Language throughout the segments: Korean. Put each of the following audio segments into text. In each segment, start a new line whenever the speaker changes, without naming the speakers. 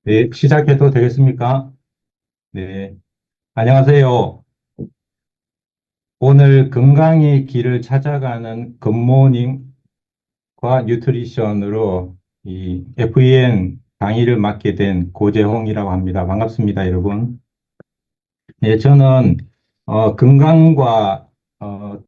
네, 시작해도 되겠습니까? 네, 안녕하세요. 오늘 건강의 길을 찾아가는 굿모닝과 뉴트리션으로 이 FEN 강의를 맡게 된 고재홍이라고 합니다. 반갑습니다, 여러분. 네, 저는 건강과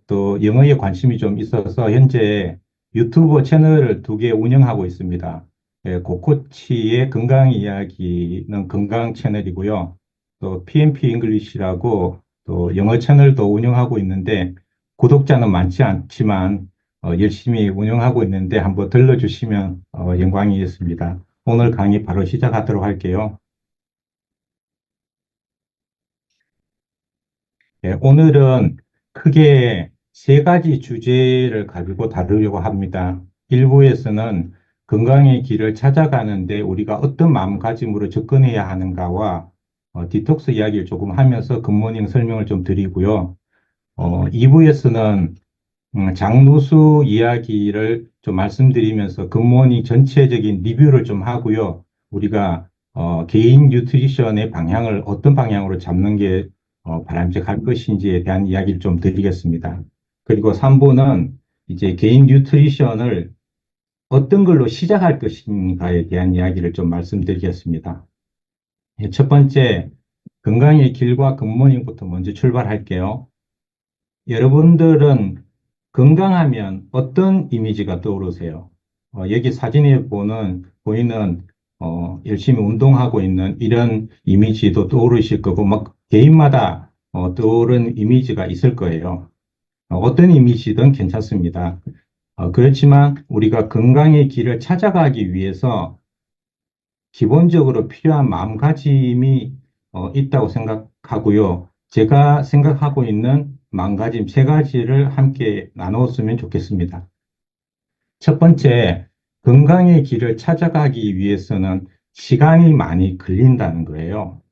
또 영어에 관심이 좀 있어서 현재 유튜브 채널을 두 개 운영하고 있습니다. 네, 고코치의 건강 이야기는 건강 채널이고요. 또 PMP 잉글리시라고 또 영어 채널도 운영하고 있는데 구독자는 많지 않지만 열심히 운영하고 있는데 한번 들러주시면 영광이겠습니다. 오늘 강의 바로 시작하도록 할게요. 네, 오늘은 크게 세 가지 주제를 가지고 다루려고 합니다. 일부에서는 건강의 길을 찾아가는데 우리가 어떤 마음가짐으로 접근해야 하는가와 디톡스 이야기를 조금 하면서 굿모닝 설명을 좀 드리고요. 2부에서는 장누수 이야기를 좀 말씀드리면서 굿모닝 전체적인 리뷰를 좀 하고요. 우리가 개인 뉴트리션의 방향을 어떤 방향으로 잡는 게 바람직할 것인지에 대한 이야기를 좀 드리겠습니다. 그리고 3부는 이제 개인 뉴트리션을 어떤 걸로 시작할 것인가에 대한 이야기를 좀 말씀드리겠습니다. 첫 번째, 건강의 길과 굿모닝부터 먼저 출발할게요. 여러분들은 건강하면 어떤 이미지가 떠오르세요? 여기 사진에 보이는, 열심히 운동하고 있는 이런 이미지도 떠오르실 거고, 막, 개인마다, 떠오른 이미지가 있을 거예요. 어떤 이미지든 괜찮습니다. 그렇지만 우리가 건강의 길을 찾아가기 위해서 기본적으로 필요한 마음가짐이 있다고 생각하고요. 제가 생각하고 있는 마음가짐 세 가지를 함께 나누었으면 좋겠습니다. 첫 번째, 건강의 길을 찾아가기 위해서는 시간이 많이 걸린다는 거예요.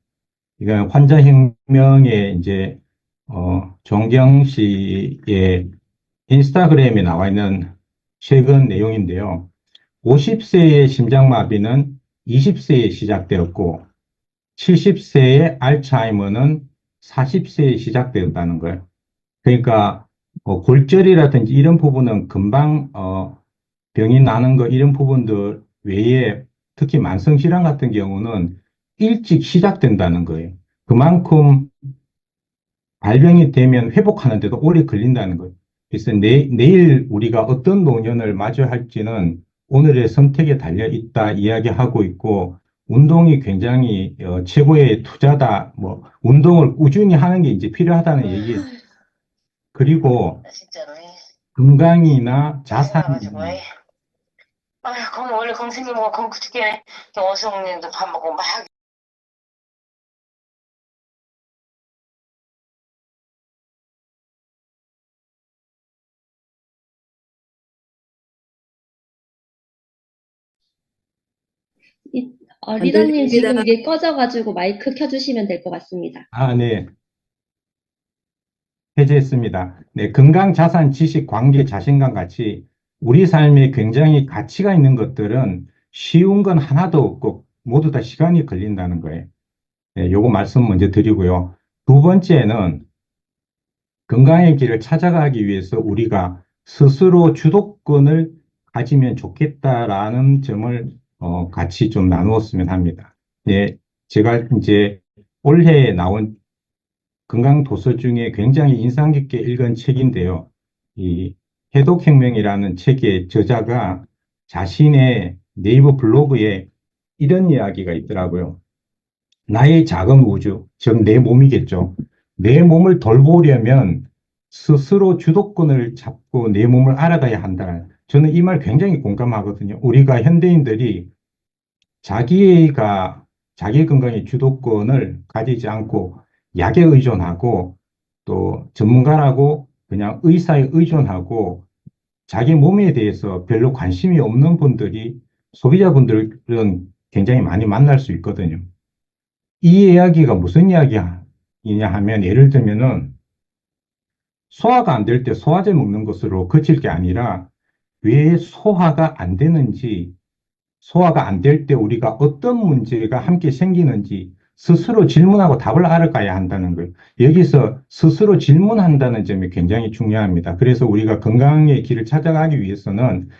이건 환자혁명의 이제 정경 씨의 인스타그램에 나와 있는 최근 내용인데요. 50세의 심장마비는 20세에 시작되었고 70세의 알츠하이머는 40세에 시작되었다는 거예요. 그러니까 골절이라든지 이런 부분은 금방 병이 나는 거 이런 부분들 외에 특히 만성질환 같은 경우는 일찍 시작된다는 거예요. 그만큼 발병이 되면 회복하는데도 오래 걸린다는 거예요. 그래서 내일 우리가 어떤 노년을 맞이할지는 오늘의 선택에 달려 있다 이야기하고 있고, 운동이 굉장히 최고의 투자다. 뭐 운동을 꾸준히 하는 게 이제 필요하다는 얘기.
아휴,
그리고
나 진짜로.
건강이나
짜증나가지고.
자산이나
아휴, 그럼 원래 선생님하고 그럼 그렇게 어성님도 밥 먹고 막
안
리더님
들립니다.
지금 이게 꺼져가지고 마이크 켜주시면 될 것 같습니다.
네, 해제했습니다. 네, 건강, 자산, 지식, 관계, 자신감 같이 우리 삶에 굉장히 가치가 있는 것들은 쉬운 건 하나도 없고 모두 다 시간이 걸린다는 거예요. 네, 요거 말씀 먼저 드리고요. 두 번째는 건강의 길을 찾아가기 위해서 우리가 스스로 주도권을 가지면 좋겠다라는 점을 같이 좀 나누었으면 합니다. 예, 제가 이제 올해 나온 건강 도서 중에 굉장히 인상 깊게 읽은 책인데요. 이 해독혁명이라는 책의 저자가 자신의 네이버 블로그에 이런 이야기가 있더라고요. 나의 작은 우주, 즉 내 몸이겠죠. 내 몸을 돌보려면 스스로 주도권을 잡고 내 몸을 알아가야 한다. 저는 이 말 굉장히 공감하거든요. 우리가 현대인들이 자기가 자기 건강의 주도권을 가지지 않고 약에 의존하고 또 전문가라고 그냥 의사에 의존하고 자기 몸에 대해서 별로 관심이 없는 분들이 소비자분들은 굉장히 많이 만날 수 있거든요. 이 이야기가 무슨 이야기냐 하면 예를 들면은 소화가 안 될 때 소화제 먹는 것으로 그칠 게 아니라 왜 소화가 안 되는지 소화가 안 될 때 우리가 어떤 문제가 함께 생기는지 스스로 질문하고 답을 알아가야 한다는 거예요. 여기서 스스로 질문한다는 점이 굉장히 중요합니다. 그래서 우리가 건강의 길을 찾아가기 위해서는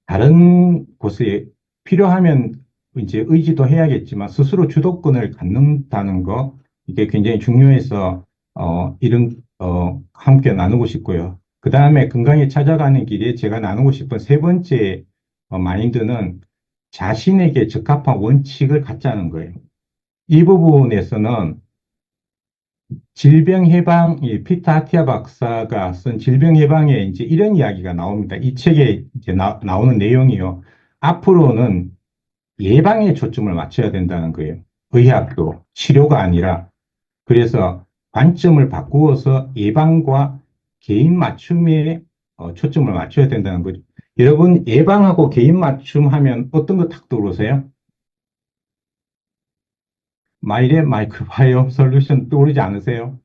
다른 곳에 필요하면 이제 의지도 해야겠지만 스스로 주도권을 갖는다는 거, 이게 굉장히 중요해서 함께 나누고 싶고요. 그 다음에 건강에 찾아가는 길에 제가 나누고 싶은 세 번째 마인드는 자신에게 적합한 원칙을 갖자는 거예요. 이 부분에서는 질병 예방, 이 피터 아티아 박사가 쓴 질병 예방에 이제 이런 이야기가 나옵니다. 이 책에 이제 나오는 내용이요. 앞으로는 예방에 초점을 맞춰야 된다는 거예요. 의학도 치료가 아니라. 그래서 관점을 바꾸어서 예방과 개인 맞춤에 초점을 맞춰야 된다는 거죠. 여러분, 예방하고 개인 맞춤 하면 어떤 거 탁 떠오르세요? 마이랩 마이크로바이옴 솔루션 떠오르지 않으세요?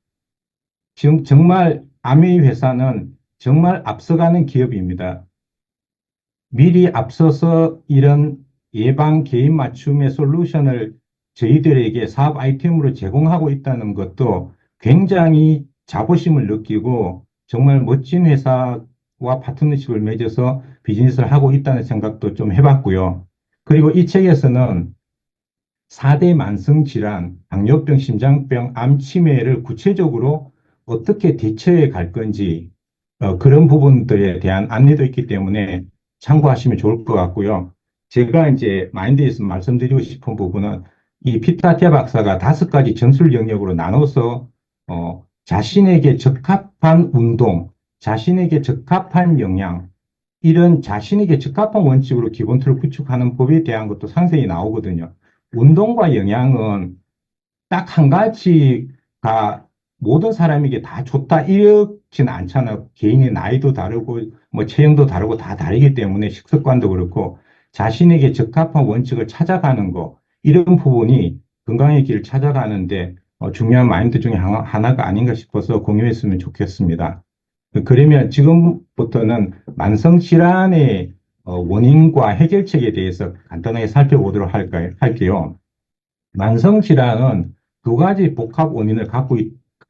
지금 정말 아메이 회사는 정말 앞서가는 기업입니다. 미리 앞서서 이런 예방 개인 맞춤의 솔루션을 저희들에게 사업 아이템으로 제공하고 있다는 것도 굉장히 자부심을 느끼고 정말 멋진 회사와 파트너십을 맺어서 비즈니스를 하고 있다는 생각도 좀 해봤고요. 그리고 이 책에서는 4대 만성질환, 당뇨병, 심장병, 암, 치매를 구체적으로 어떻게 대처해 갈 건지 그런 부분들에 대한 안내도 있기 때문에 참고하시면 좋을 것 같고요. 제가 이제 마인드에서 말씀드리고 싶은 부분은 이 피타티아 박사가 5가지 전술 영역으로 나눠서 자신에게 적합한 운동, 자신에게 적합한 영양, 이런 자신에게 적합한 원칙으로 기본 틀을 구축하는 법에 대한 것도 상세히 나오거든요. 운동과 영양은 딱 한 가지가 모든 사람에게 다 좋다 이렇지는 않잖아요. 개인의 나이도 다르고 뭐 체형도 다르고 다 다르기 때문에 식습관도 그렇고 자신에게 적합한 원칙을 찾아가는 거, 이런 부분이 건강의 길을 찾아가는데 중요한 마인드 중에 하나가 아닌가 싶어서 공유했으면 좋겠습니다. 그러면 지금부터는 만성질환의 원인과 해결책에 대해서 간단하게 살펴보도록 할게요. 만성질환은 2가지 복합 원인을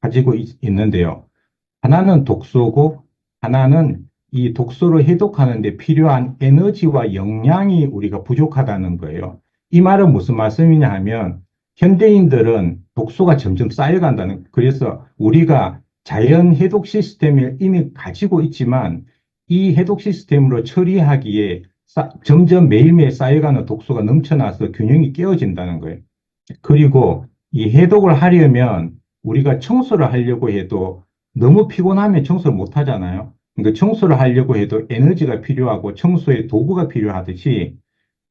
가지고 있는데요. 하나는 독소고, 하나는 이 독소를 해독하는 데 필요한 에너지와 영양이 우리가 부족하다는 거예요. 이 말은 무슨 말씀이냐 하면, 현대인들은 독소가 점점 쌓여간다는, 그래서 우리가 자연 해독 시스템을 이미 가지고 있지만, 이 해독 시스템으로 처리하기에 점점 매일매일 쌓여가는 독소가 넘쳐나서 균형이 깨어진다는 거예요. 그리고 이 해독을 하려면 우리가 청소를 하려고 해도 너무 피곤하면 청소를 못 하잖아요. 그러니까 청소를 하려고 해도 에너지가 필요하고 청소에 도구가 필요하듯이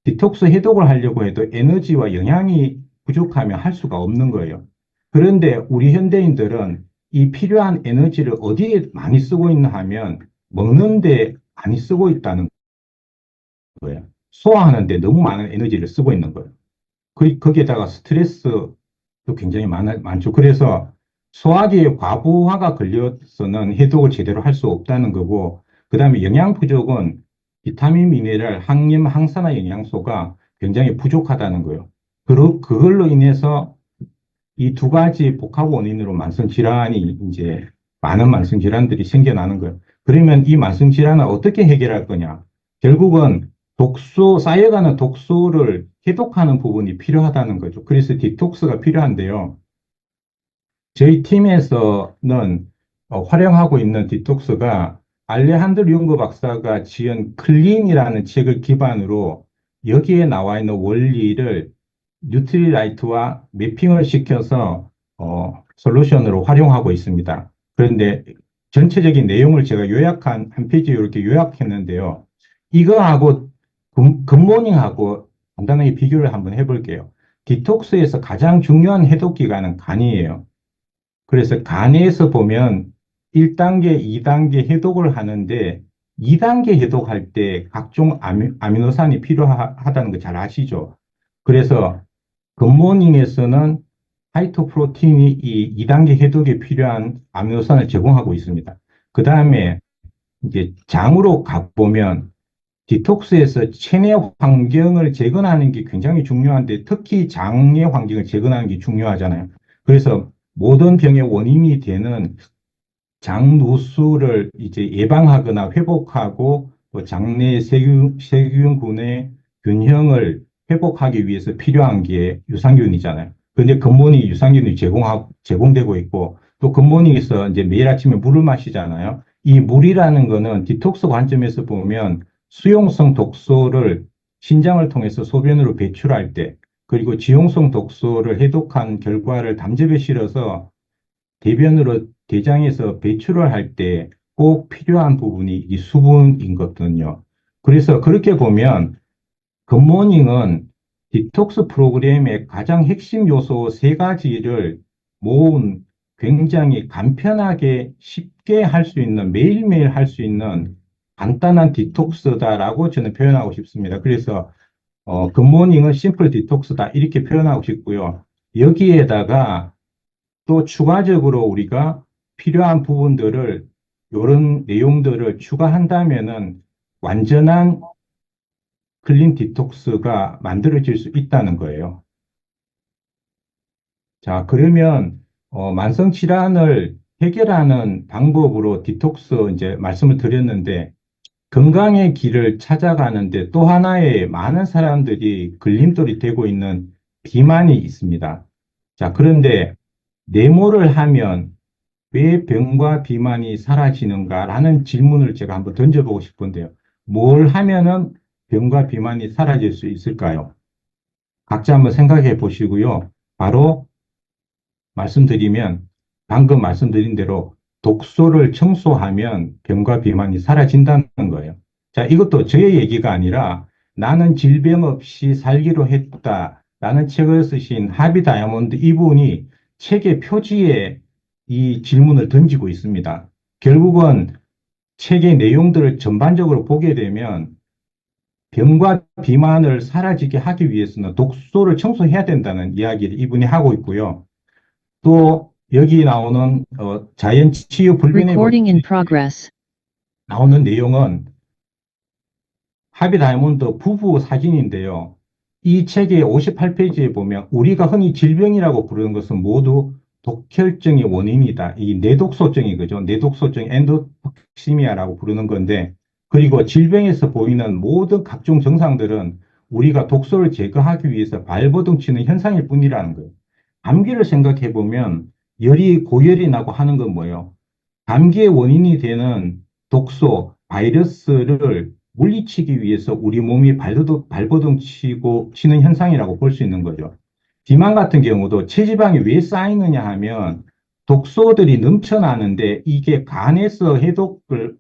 디톡스 해독을 하려고 해도 에너지와 영양이 부족하면 할 수가 없는 거예요. 그런데 우리 현대인들은 이 필요한 에너지를 어디에 많이 쓰고 있나 하면 먹는데 많이 쓰고 있다는 거예요. 소화하는데 너무 많은 에너지를 쓰고 있는 거예요. 거기에다가 스트레스도 굉장히 많죠. 그래서 소화기의 과부하가 걸려서는 해독을 제대로 할 수 없다는 거고, 그 다음에 영양 부족은 비타민, 미네랄, 항염, 항산화 영양소가 굉장히 부족하다는 거예요. 그걸로 인해서 이 2가지 복합 원인으로 만성질환이 이제 많은 만성질환들이 생겨나는 거예요. 그러면 이 만성질환을 어떻게 해결할 거냐? 결국은 쌓여가는 독소를 해독하는 부분이 필요하다는 거죠. 그래서 디톡스가 필요한데요. 저희 팀에서는 활용하고 있는 디톡스가 알레한드로 융거 박사가 지은 클린이라는 책을 기반으로 여기에 나와 있는 원리를 뉴트리라이트와 매핑을 시켜서 솔루션으로 활용하고 있습니다. 그런데 전체적인 내용을 제가 한 페이지에 이렇게 요약했는데요. 이거하고 굿모닝하고 간단하게 비교를 한번 해볼게요. 디톡스에서 가장 중요한 해독 기관은 간이에요. 그래서 간에서 보면 1단계, 2단계 해독을 하는데 2단계 해독할 때 각종 아미노산이 필요하다는 거 잘 아시죠? 그래서 굿모닝에서는 파이토프로틴이 이 2단계 해독에 필요한 아미노산을 제공하고 있습니다. 그 다음에 이제 장으로 가보면 디톡스에서 체내 환경을 재건하는 게 굉장히 중요한데 특히 장의 환경을 재건하는 게 중요하잖아요. 그래서 모든 병의 원인이 되는 장누수를 이제 예방하거나 회복하고 또 장내 세균군의 균형을 회복하기 위해서 필요한 게 유산균이잖아요. 근데 굿모닝 유산균이 제공되고 있고 또 굿모닝에서 이제 매일 아침에 물을 마시잖아요. 이 물이라는 거는 디톡스 관점에서 보면 수용성 독소를 신장을 통해서 소변으로 배출할 때 그리고 지용성 독소를 해독한 결과를 담즙에 실어서 대변으로 대장에서 배출을 할 때 꼭 필요한 부분이 이 수분인 거거든요. 그래서 그렇게 보면 굿모닝은 디톡스 프로그램의 가장 핵심 요소 세 가지를 모은 굉장히 간편하게 쉽게 할 수 있는 매일매일 할 수 있는 간단한 디톡스다라고 저는 표현하고 싶습니다. 그래서 굿모닝은 심플 디톡스다 이렇게 표현하고 싶고요. 여기에다가 또 추가적으로 우리가 필요한 부분들을 이런 내용들을 추가한다면은 완전한 클린 디톡스가 만들어질 수 있다는 거예요. 자, 그러면 만성 질환을 해결하는 방법으로 디톡스 이제 말씀을 드렸는데 건강의 길을 찾아가는데 또 하나의 많은 사람들이 걸림돌이 되고 있는 비만이 있습니다. 자, 그런데 내모를 하면 왜 병과 비만이 사라지는가라는 질문을 제가 한번 던져보고 싶은데요. 뭘 하면은 병과 비만이 사라질 수 있을까요? 각자 한번 생각해 보시고요. 바로 말씀드리면 방금 말씀드린 대로 독소를 청소하면 병과 비만이 사라진다는 거예요. 자, 이것도 저의 얘기가 아니라 나는 질병 없이 살기로 했다라는 책을 쓰신 하비 다이아몬드 이분이 책의 표지에 이 질문을 던지고 있습니다. 결국은 책의 내용들을 전반적으로 보게 되면 병과 비만을 사라지게 하기 위해서는 독소를 청소해야 된다는 이야기를 이분이 하고 있고요. 또 여기 나오는 자연 치유 불변의
Recording in
법칙에
progress.
나오는 내용은 하비 다이아몬드 부부 사진인데요. 이 책의 58페이지에 보면 우리가 흔히 질병이라고 부르는 것은 모두 독혈증의 원인이다. 이 내독소증이 그죠? 내독소증 엔도톡시미아라고 부르는 건데 그리고 질병에서 보이는 모든 각종 증상들은 우리가 독소를 제거하기 위해서 발버둥 치는 현상일 뿐이라는 거예요. 감기를 생각해 보면 열이 고열이 나고 하는 건 뭐예요? 감기의 원인이 되는 독소, 바이러스를 물리치기 위해서 우리 몸이 발버둥 치는 현상이라고 볼 수 있는 거죠. 비만 같은 경우도 체지방이 왜 쌓이느냐 하면 독소들이 넘쳐나는데 이게 간에서 해독을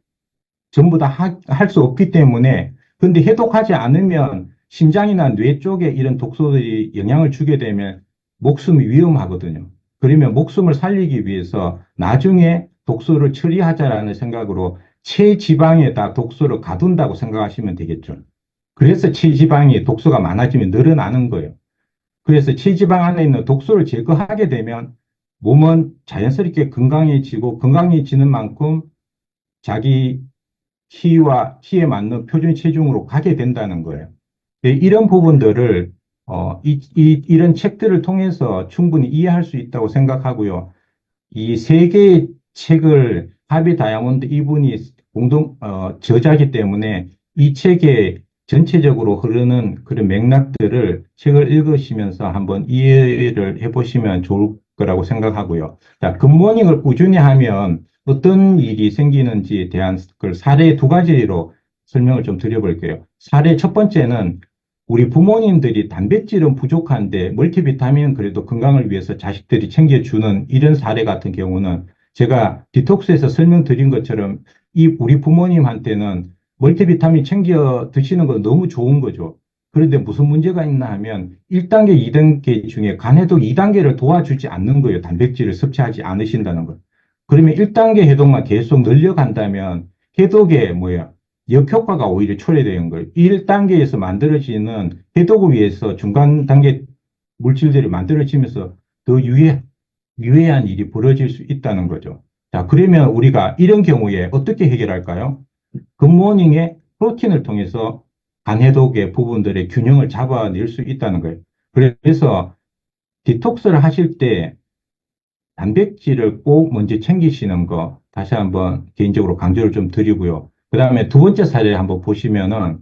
전부 다 할 수 없기 때문에 근데 해독하지 않으면 심장이나 뇌 쪽에 이런 독소들이 영향을 주게 되면 목숨이 위험하거든요. 그러면 목숨을 살리기 위해서 나중에 독소를 처리하자라는 생각으로 체지방에다 독소를 가둔다고 생각하시면 되겠죠. 그래서 체지방이 독소가 많아지면 늘어나는 거예요. 그래서 체지방 안에 있는 독소를 제거하게 되면 몸은 자연스럽게 건강해지고 건강해지는 만큼 자기 키에 맞는 표준 체중으로 가게 된다는 거예요. 이런 부분들을 이런 책들을 통해서 충분히 이해할 수 있다고 생각하고요. 이 세 개의 책을 하비 다이아몬드 이분이 저자기 때문에 이 책에 전체적으로 흐르는 그런 맥락들을 책을 읽으시면서 한번 이해를 해보시면 좋을 거라고 생각하고요. 자, 굿모닝을 꾸준히 하면 어떤 일이 생기는지에 대한 그 사례 두 가지로 설명을 좀 드려볼게요. 사례 첫 번째는 우리 부모님들이 단백질은 부족한데 멀티비타민은 그래도 건강을 위해서 자식들이 챙겨주는 이런 사례 같은 경우는 제가 디톡스에서 설명드린 것처럼 우리 부모님한테는 멀티비타민 챙겨 드시는 건 너무 좋은 거죠. 그런데 무슨 문제가 있나 하면 1단계, 2단계 중에 간해독 2단계를 도와주지 않는 거예요. 단백질을 섭취하지 않으신다는 거. 그러면 1단계 해독만 계속 늘려간다면 해독에 역효과가 오히려 초래되는 거예요. 1단계에서 만들어지는 해독을 위해서 중간 단계 물질들이 만들어지면서 더 유해한 일이 벌어질 수 있다는 거죠. 자, 그러면 우리가 이런 경우에 어떻게 해결할까요? 굿모닝에 프로틴을 통해서 간 해독의 부분들의 균형을 잡아낼 수 있다는 거예요. 그래서 디톡스를 하실 때 단백질을 꼭 먼저 챙기시는 거 다시 한번 개인적으로 강조를 좀 드리고요. 그 다음에 두 번째 사례 한번 보시면은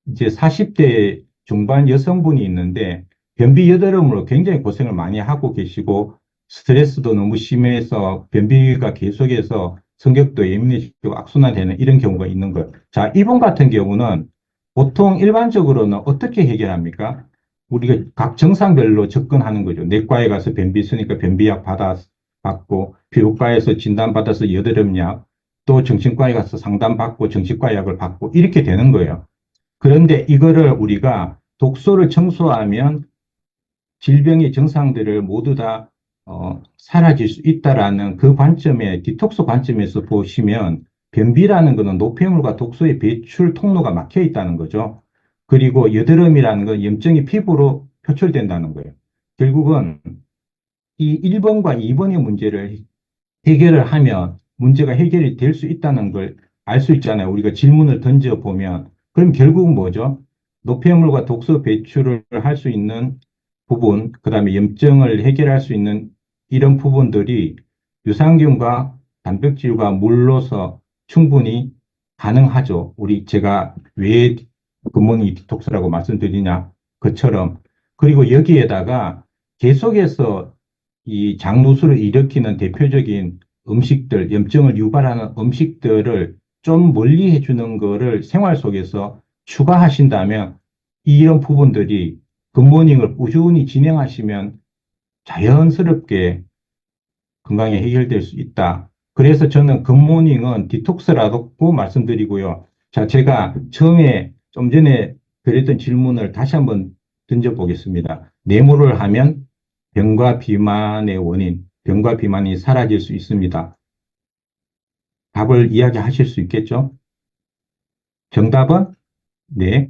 이제 40대 중반 여성분이 있는데 변비 여드름으로 굉장히 고생을 많이 하고 계시고 스트레스도 너무 심해서 변비가 계속해서 성격도 예민해지고 악순환되는 이런 경우가 있는 거예요. 자, 이분 같은 경우는 보통 일반적으로는 어떻게 해결합니까? 우리가 각 증상별로 접근하는 거죠. 내과에 가서 변비 있으니까 변비약 받고, 피부과에서 진단받아서 여드름약, 또 정신과에 가서 상담받고 정신과 약을 받고 이렇게 되는 거예요. 그런데 이거를 우리가 독소를 청소하면 질병의 증상들을 모두 다 사라질 수 있다라는 그 관점에 디톡스 관점에서 보시면 변비라는 것은 노폐물과 독소의 배출 통로가 막혀 있다는 거죠. 그리고 여드름이라는 건 염증이 피부로 표출된다는 거예요. 결국은 이 1번과 2번의 문제를 해결을 하면 문제가 해결이 될 수 있다는 걸 알 수 있잖아요. 우리가 질문을 던져보면. 그럼 결국은 뭐죠? 노폐물과 독소 배출을 할 수 있는 부분, 그 다음에 염증을 해결할 수 있는 이런 부분들이 유산균과 단백질과 물로서 충분히 가능하죠. 제가 왜 굿모닝 디톡스라고 말씀드리냐, 그처럼. 그리고 여기에다가 계속해서 이 장누수를 일으키는 대표적인 음식들, 염증을 유발하는 음식들을 좀 멀리 해주는 거를 생활 속에서 추가하신다면 이런 부분들이 굿모닝을 꾸준히 진행하시면 자연스럽게 건강에 해결될 수 있다. 그래서 저는 굿모닝은 디톡스라고 말씀드리고요. 자, 제가 처음에 좀 전에 드렸던 질문을 다시 한번 던져보겠습니다. 네모를 하면 병과 비만의 원인, 병과 비만이 사라질 수 있습니다. 답을 이야기하실 수 있겠죠? 정답은 네,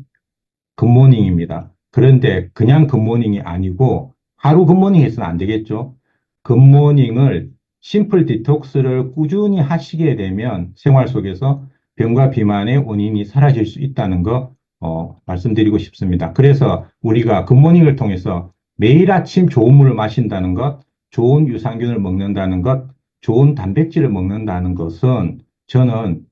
굿모닝입니다. 그런데 그냥 굿모닝이 아니고 하루 굿모닝 해서는 안 되겠죠? 굿모닝을 심플 디톡스를 꾸준히 하시게 되면 생활 속에서 병과 비만의 원인이 사라질 수 있다는 거 말씀드리고 싶습니다. 그래서 우리가 굿모닝을 통해서 매일 아침 좋은 물을 마신다는 것, 좋은 유산균을 먹는다는 것, 좋은 단백질을 먹는다는 것은 저는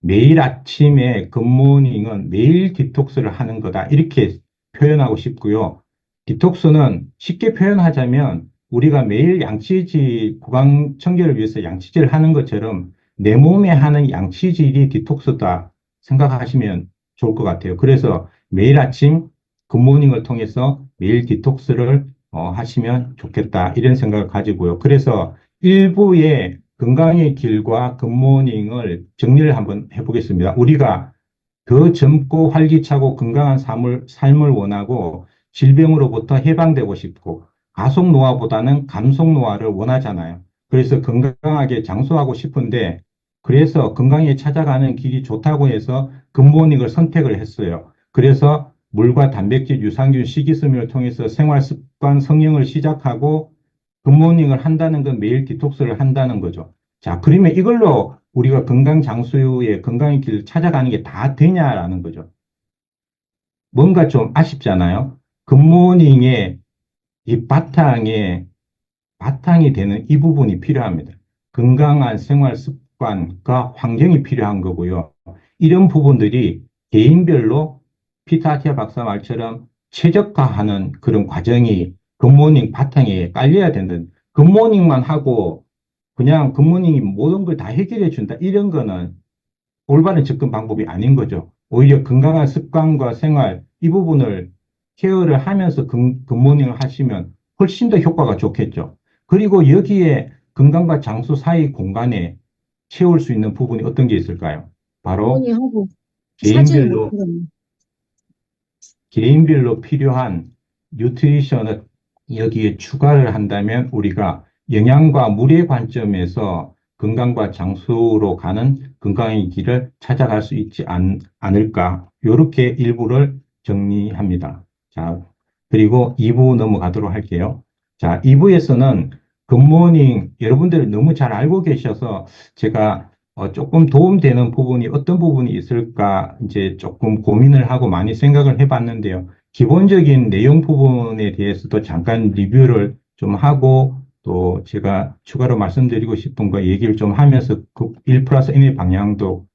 매일 아침에 굿모닝은 매일 디톡스를 하는 거다. 이렇게 표현하고 싶고요. 디톡스는 쉽게 표현하자면 우리가 매일 양치질, 구강 청결을 위해서 양치질을 하는 것처럼 내 몸에 하는 양치질이 디톡스다 생각하시면 좋을 것 같아요. 그래서 매일 아침 굿모닝을 통해서 매일 디톡스를 하시면 좋겠다. 이런 생각을 가지고요. 그래서 일부의 건강의 길과 굿모닝을 정리를 한번 해보겠습니다. 우리가 더 젊고 활기차고 건강한 삶을 원하고 질병으로부터 해방되고 싶고 가속 노화보다는 감속 노화를 원하잖아요. 그래서 건강하게 장수하고 싶은데 그래서 건강에 찾아가는 길이 좋다고 해서 굿모닝을 선택을 했어요. 그래서 물과 단백질, 유산균, 식이섬유를 통해서 생활 습관, 성형을 시작하고 굿모닝을 한다는 건 매일 디톡스를 한다는 거죠. 자, 그러면 이걸로 우리가 건강 장수의 건강의 길을 찾아가는 게 다 되냐라는 거죠. 뭔가 좀 아쉽잖아요. 굿모닝의 이 바탕이 되는 이 부분이 필요합니다. 건강한 생활 습관과 환경이 필요한 거고요. 이런 부분들이 개인별로 피타티아 박사 말처럼 최적화하는 그런 과정이 굿모닝 바탕에 깔려야 된다. 굿모닝만 하고 그냥 굿모닝이 모든 걸 다 해결해 준다. 이런 거는 올바른 접근 방법이 아닌 거죠. 오히려 건강한 습관과 생활, 이 부분을 케어를 하면서 굿모닝을 하시면 훨씬 더 효과가 좋겠죠. 그리고 여기에 건강과 장수 사이 공간에 채울 수 있는 부분이 어떤 게 있을까요? 바로
하고 사진을 못
개인별로,
찍었네.
개인별로 필요한 뉴트리션을 여기에 추가를 한다면 우리가 영양과 물의 관점에서 건강과 장수로 가는 건강의 길을 찾아갈 수 있지 않을까. 이렇게 일부를 정리합니다. 자, 그리고 2부 넘어가도록 할게요. 자, 2부에서는 굿모닝 여러분들이 너무 잘 알고 계셔서 제가 조금 도움되는 부분이 어떤 부분이 있을까 이제 조금 고민을 하고 많이 생각을 해봤는데요. 기본적인 내용 부분에 대해서도 잠깐 리뷰를 좀 하고 또 제가 추가로 말씀드리고 싶은 거 얘기를 좀 하면서 그 1 플러스 1의 방향도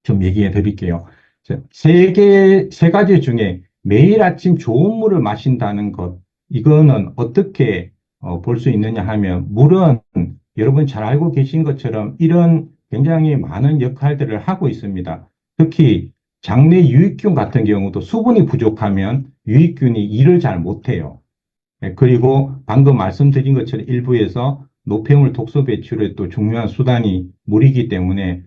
좀 얘기해 드릴게요. 세 가지 중에 매일 아침 좋은 물을 마신다는 것, 이거는 어떻게 볼 수 있느냐 하면, 물은 여러분 잘 알고 계신 것처럼 이런 굉장히 많은 역할들을 하고 있습니다. 특히 장내 유익균 같은 경우도 수분이 부족하면 유익균이 일을 잘 못해요. 네, 그리고 방금 말씀드린 것처럼 일부에서 노폐물 독소 배출의 또 중요한 수단이 물이기 때문에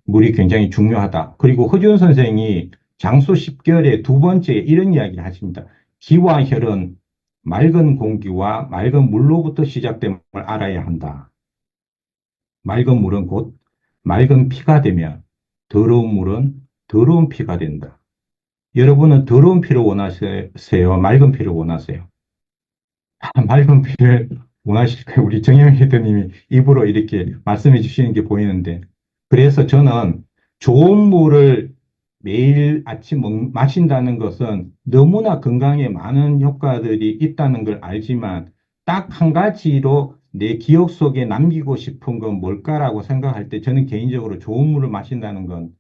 물이 굉장히 중요하다. 그리고 허준 선생이 장수 10결의 두 번째 이런 이야기를 하십니다. 기와 혈은 맑은 공기와 맑은 물로부터 시작됨을 알아야 한다. 맑은 물은 곧 맑은 피가 되면 더러운 물은 더러운 피가 된다. 여러분은 더러운 피를 원하세요? 맑은 피를 원하세요? 맑은 피를 원하실까요? 우리 정영 리더님이 입으로 이렇게 말씀해 주시는 게 보이는데. 그래서 저는 좋은 물을 매일 아침 마신다는 것은 너무나 건강에 많은 효과들이 있다는 걸 알지만 딱 한 가지로 내 기억 속에 남기고 싶은 건 뭘까라고 생각할 때 저는 개인적으로 좋은 물을 마신다는 건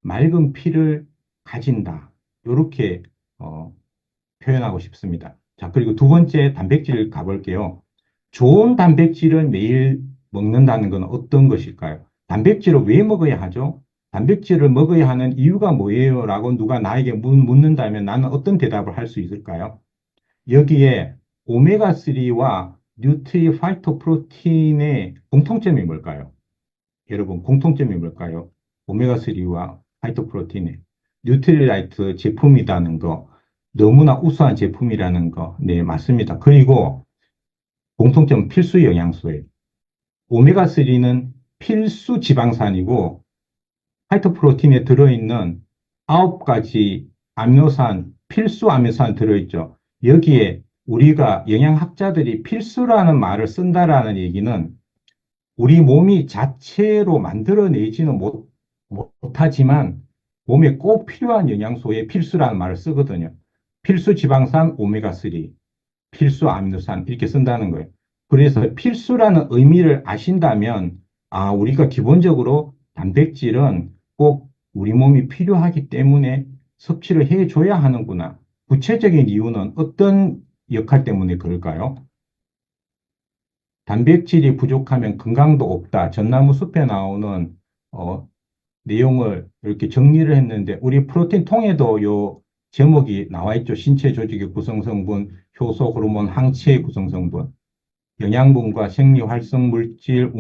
맑은 피를 가진다. 이렇게 표현하고 싶습니다. 자, 그리고 두 번째 단백질 가볼게요. 좋은 단백질을 매일 먹는다는 건 어떤 것일까요? 단백질을 왜 먹어야 하죠? 단백질을 먹어야 하는 이유가 뭐예요? 라고 누가 나에게 묻는다면 나는 어떤 대답을 할 수 있을까요? 여기에 오메가3와 뉴트리 파이토프로틴의 공통점이 뭘까요? 여러분, 공통점이 뭘까요? 오메가3와 파이토프로틴의 뉴트리라이트 제품이라는 거, 너무나 우수한 제품이라는 거, 네, 맞습니다. 그리고 공통점 필수 영양소예요. 오메가3는 필수 지방산이고, 파이토프로틴에 들어있는 9가지 아미노산, 필수 아미노산 들어있죠. 여기에 우리가 영양학자들이 필수라는 말을 쓴다라는 얘기는 우리 몸이 자체로 만들어내지는 못하지만 몸에 꼭 필요한 영양소에 필수라는 말을 쓰거든요. 필수 지방산 오메가3, 필수 아미노산 이렇게 쓴다는 거예요. 그래서 필수라는 의미를 아신다면 우리가 기본적으로 단백질은 꼭 우리 몸이 필요하기 때문에 섭취를 해줘야 하는구나. 구체적인 이유는 어떤 역할 때문에 그럴까요? 단백질이 부족하면 건강도 없다. 전나무 숲에 나오는 어, 내용을 이렇게 정리를 했는데 우리 프로틴 통에도 요 제목이 나와 있죠. 신체 조직의 구성성분, 효소, 호르몬, 항체의 구성성분, 영양분과 생리 활성 물질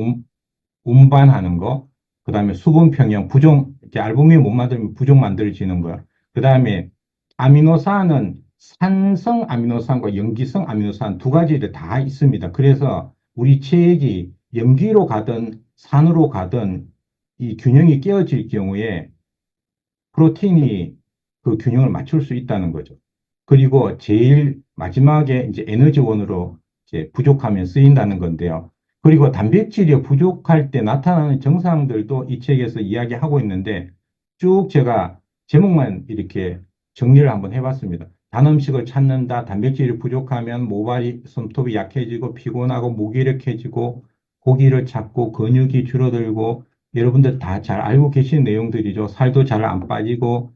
운반하는 거, 그 다음에 수분 평형, 부종, 이렇게 알부민 못 만들면 부종 만들어지는 거, 그 다음에 아미노산은 산성 아미노산과 염기성 아미노산 두 가지를 다 있습니다. 그래서 우리 체액이 염기로 가든 산으로 가든 이 균형이 깨어질 경우에 프로틴이 그 균형을 맞출 수 있다는 거죠. 그리고 제일 마지막에 이제 에너지원으로 이제 부족하면 쓰인다는 건데요. 그리고 단백질이 부족할 때 나타나는 증상들도 이 책에서 이야기하고 있는데 쭉 제가 제목만 이렇게 정리를 한번 해봤습니다. 단 음식을 찾는다, 단백질이 부족하면 모발이, 손톱이 약해지고 피곤하고 무기력해지고 고기를 찾고 근육이 줄어들고 여러분들 다 잘 알고 계신 내용들이죠. 살도 잘 안 빠지고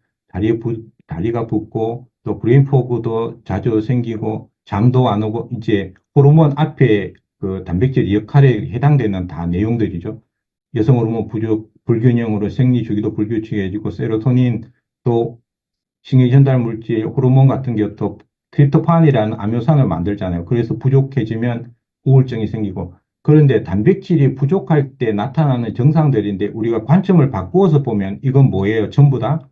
다리가 붓고 또 브레인 포그도 자주 생기고 잠도 안 오고 이제 호르몬 앞에 그 단백질 역할에 해당되는 다 내용들이죠. 여성 호르몬 부족, 불균형으로 생리 주기도 불규칙해지고 세로토닌 또 신경 전달 물질, 호르몬 같은 것도 트립토판이라는 아미노산을 만들잖아요. 그래서 부족해지면 우울증이 생기고 그런데 단백질이 부족할 때 나타나는 증상들인데 우리가 관점을 바꾸어서 보면 이건 뭐예요? 전부 다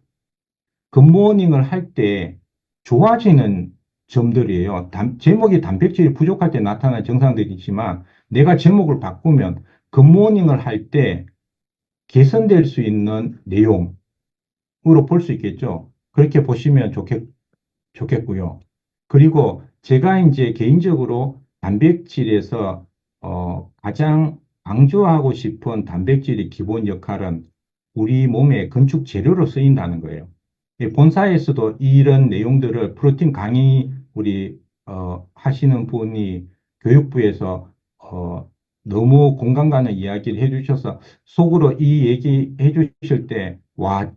굿모닝을 할 때 좋아지는 점들이에요. 제목이 단백질이 부족할 때 나타나는 증상들이지만 내가 제목을 바꾸면 굿모닝을 할 때 개선될 수 있는 내용으로 볼 수 있겠죠. 그렇게 보시면 좋겠고요. 그리고 제가 이제 개인적으로 단백질에서 가장 강조하고 싶은 단백질의 기본 역할은 우리 몸의 건축 재료로 쓰인다는 거예요. 본사에서도 이런 내용들을 프로틴 강의 우리 하시는 분이 교육부에서 너무 공감 가는 이야기를 해주셔서 속으로 이 얘기 해주실 때, 와,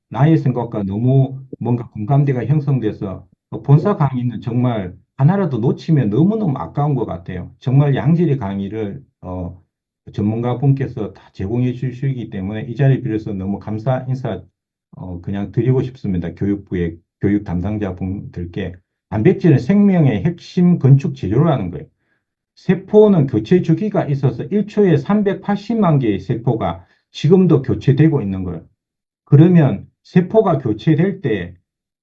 나의 생각과 너무 뭔가 공감대가 형성돼서 본사 강의는 정말 하나라도 놓치면 너무너무 아까운 것 같아요. 정말 양질의 강의를 전문가 분께서 다 제공해 주시기 때문에 이 자리를 빌어서 너무 감사 인사 그냥 드리고 싶습니다. 교육부의 교육 담당자 분들께 단백질은 생명의 핵심 건축 재료라는 거예요. 세포는 교체 주기가 있어서 1초에 380만 개의 세포가 지금도 교체되고 있는 거예요. 그러면 세포가 교체될 때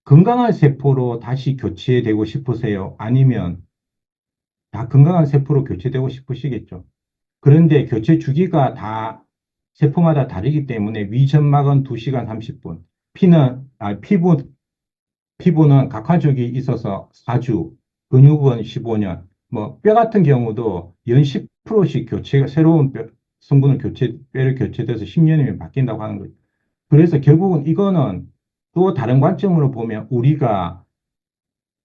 건강한 세포로 다시 교체되고 싶으세요? 아니면 다 건강한 세포로 교체되고 싶으시겠죠? 그런데 교체 주기가 다 세포마다 다르기 때문에 위점막은 2시간 30분, 피부는 각화적이 있어서 4주, 근육은 15년, 뭐 뼈 같은 경우도 연 10%씩 새로운 성분을 뼈를 교체돼서 10년이면 바뀐다고 하는 거죠. 그래서 결국은 이거는 또 다른 관점으로 보면 우리가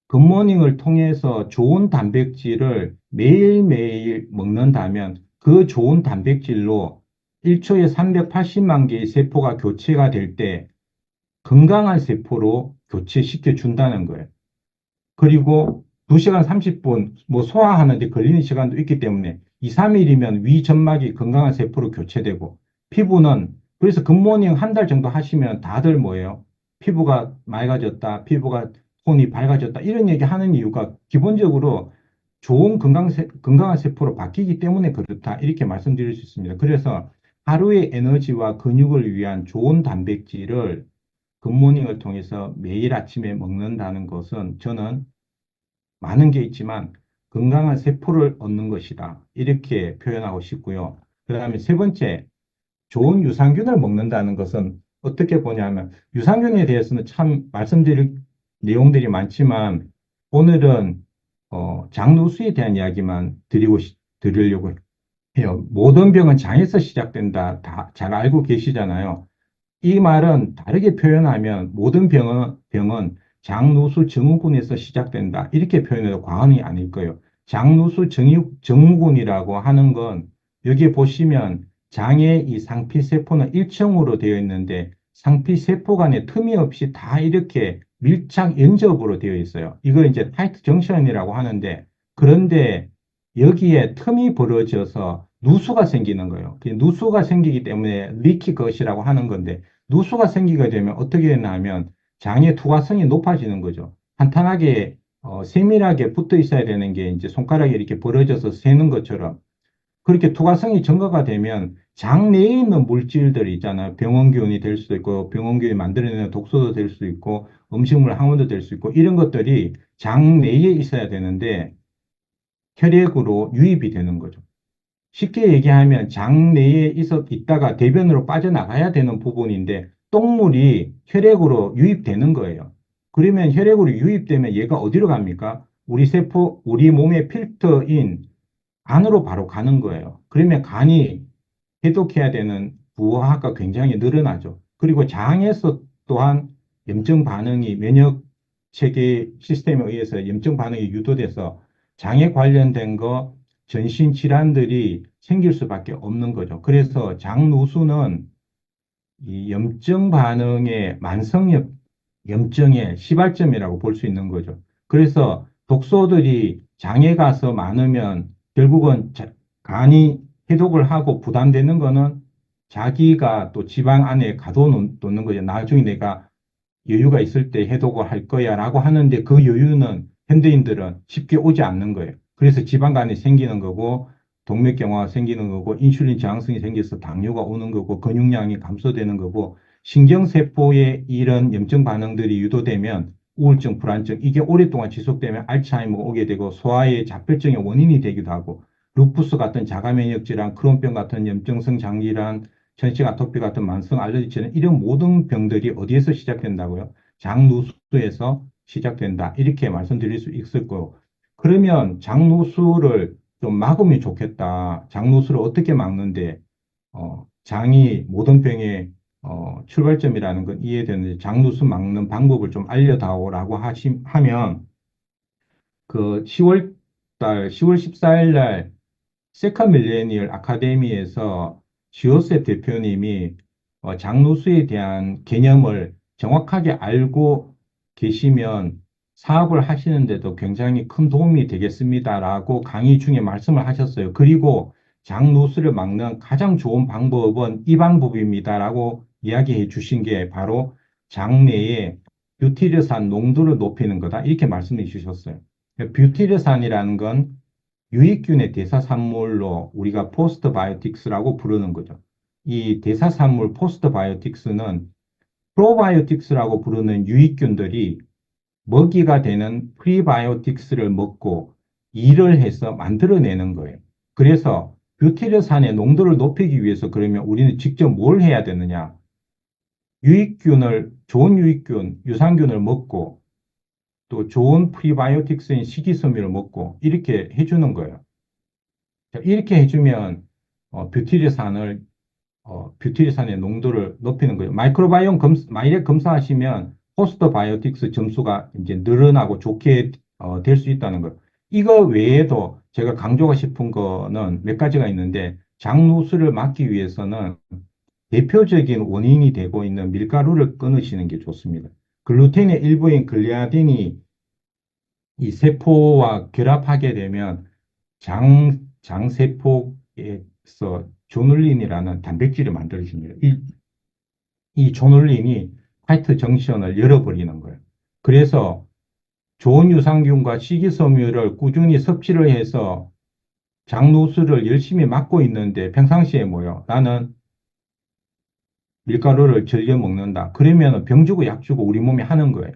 굿모닝을 통해서 좋은 단백질을 매일매일 먹는다면 그 좋은 단백질로 1초에 380만 개의 세포가 교체가 될 때 건강한 세포로 교체시켜 준다는 거예요. 그리고 2시간 30분 뭐 소화하는데 걸리는 시간도 있기 때문에 2, 3일이면 위 점막이 건강한 세포로 교체되고 피부는 그래서 굿모닝 한 달 정도 하시면 다들 뭐예요? 피부가 맑아졌다, 피부가 톤이 밝아졌다 이런 얘기 하는 이유가 기본적으로 좋은 건강한 세포로 바뀌기 때문에 그렇다 이렇게 말씀드릴 수 있습니다. 그래서 하루의 에너지와 근육을 위한 좋은 단백질을 굿모닝을 통해서 매일 아침에 먹는다는 것은 저는 많은 게 있지만 건강한 세포를 얻는 것이다. 이렇게 표현하고 싶고요. 그 다음에 세 번째, 좋은 유산균을 먹는다는 것은 어떻게 보냐면 유산균에 대해서는 참 말씀드릴 내용들이 많지만 오늘은 장누수에 대한 이야기만 드리려고 해요. 모든 병은 장에서 시작된다. 다 잘 알고 계시잖아요. 이 말은 다르게 표현하면 모든 병은 장누수 증후군에서 시작된다. 이렇게 표현해도 과언이 아닐 거예요. 장누수 증후군이라고 하는 건 여기 보시면 장의 이 상피세포는 일정으로 되어 있는데 상피세포 간에 틈이 없이 다 이렇게 밀착 연접으로 되어 있어요. 이걸 이제 타이트 정션이라고 하는데 그런데 여기에 틈이 벌어져서 누수가 생기는 거예요. 그 누수가 생기기 때문에 리키 것이라고 하는 건데 누수가 생기게 되면 어떻게 되냐면 장의 투과성이 높아지는 거죠. 탄탄하게 세밀하게 붙어 있어야 되는 게 이제 손가락이 이렇게 벌어져서 새는 것처럼 그렇게 투과성이 증가가 되면 장 내에 있는 물질들이 있잖아요. 병원균이 될 수도 있고 병원균이 만들어내는 독소도 될 수 있고 음식물 항원도 될 수 있고 이런 것들이 장 내에 있어야 되는데 혈액으로 유입이 되는 거죠. 쉽게 얘기하면 장내에 있다가 대변으로 빠져나가야 되는 부분인데 똥물이 혈액으로 유입되는 거예요. 그러면 혈액으로 유입되면 얘가 어디로 갑니까? 우리 몸의 필터인 간으로 바로 가는 거예요. 그러면 간이 해독해야 되는 부하가 굉장히 늘어나죠. 그리고 장에서 또한 염증 반응이 면역 체계 시스템에 의해서 염증 반응이 유도돼서 장에 관련된 거 전신 질환들이 생길 수밖에 없는 거죠. 그래서 장누수는 이 염증 반응의 염증의 시발점이라고 볼 수 있는 거죠. 그래서 독소들이 장에 가서 많으면 결국은 간이 해독을 하고 부담되는 거는 자기가 또 지방 안에 가둬놓는 거죠. 나중에 내가 여유가 있을 때 해독을 할 거야 라고 하는데 그 여유는 현대인들은 쉽게 오지 않는 거예요. 그래서 지방간이 생기는 거고 동맥경화가 생기는 거고 인슐린 저항성이 생겨서 당뇨가 오는 거고 근육량이 감소되는 거고 신경세포에 이런 염증 반응들이 유도되면 우울증, 불안증 이게 오랫동안 지속되면 알츠하이머가 오게 되고 소아의 자폐증의 원인이 되기도 하고 루푸스 같은 자가면역 질환, 크론병 같은 염증성 장질환, 전신 아토피 같은 만성 알레르기처럼 이런 모든 병들이 어디에서 시작된다고요? 장누수에서 시작된다. 이렇게 말씀드릴 수 있을 거고. 그러면 장누수를 좀 막으면 좋겠다. 장누수를 어떻게 막는데, 장이 모든 병의 출발점이라는 건 이해되는데, 장누수 막는 방법을 좀 알려다오라고 하면, 그 10월 14일 날 세컨 밀레니얼 아카데미에서 지오셉 대표님이 장누수에 대한 개념을 정확하게 알고 계시면 사업을 하시는데도 굉장히 큰 도움이 되겠습니다라고 강의 중에 말씀을 하셨어요. 그리고 장누수를 막는 가장 좋은 방법은 이 방법입니다라고 이야기해 주신 게 바로 장내에 뷰티르산 농도를 높이는 거다. 이렇게 말씀해 주셨어요. 뷰티르산이라는 건 유익균의 대사산물로 우리가 포스트바이오틱스라고 부르는 거죠. 이 대사산물 포스트바이오틱스는 프로바이오틱스라고 부르는 유익균들이 먹이가 되는 프리바이오틱스를 먹고 일을 해서 만들어내는 거예요. 그래서 뷰티르산의 농도를 높이기 위해서 그러면 우리는 직접 뭘 해야 되느냐? 좋은 유익균, 유산균을 먹고 또 좋은 프리바이오틱스인 식이섬유를 먹고 이렇게 해주는 거예요. 자, 이렇게 해주면 뷰티르산을 뷰티르산의 농도를 높이는 거예요. 마이렉 검사하시면 호스트 바이오틱스 점수가 이제 늘어나고 좋게 될 수 있다는 거예요. 이거 외에도 제가 강조하고 싶은 거는 몇 가지가 있는데 장누수를 막기 위해서는 대표적인 원인이 되고 있는 밀가루를 끊으시는 게 좋습니다. 글루텐의 일부인 글리아딘이 이 세포와 결합하게 되면 장세포에서 조눌린이라는 단백질을 만들어집니다. 이 조눌린이 화이트 정션을 열어버리는 거예요. 그래서 좋은 유산균과 식이섬유를 꾸준히 섭취를 해서 장누수를 열심히 막고 있는데 평상시에 뭐요? 나는 밀가루를 즐겨 먹는다. 그러면 병 주고 약 주고 우리 몸이 하는 거예요.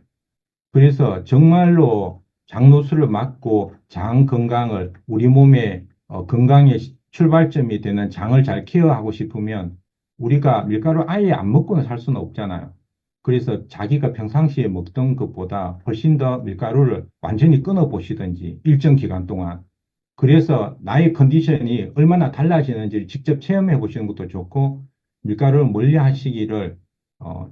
그래서 정말로 장누수를 막고 장 건강을 우리 몸의 건강의 출발점이 되는 장을 잘 케어하고 싶으면 우리가 밀가루 아예 안 먹고는 살 수는 없잖아요. 그래서 자기가 평상시에 먹던 것보다 훨씬 더 밀가루를 완전히 끊어 보시든지 일정 기간 동안 그래서 나의 컨디션이 얼마나 달라지는지 직접 체험해 보시는 것도 좋고 밀가루를 멀리 하시기를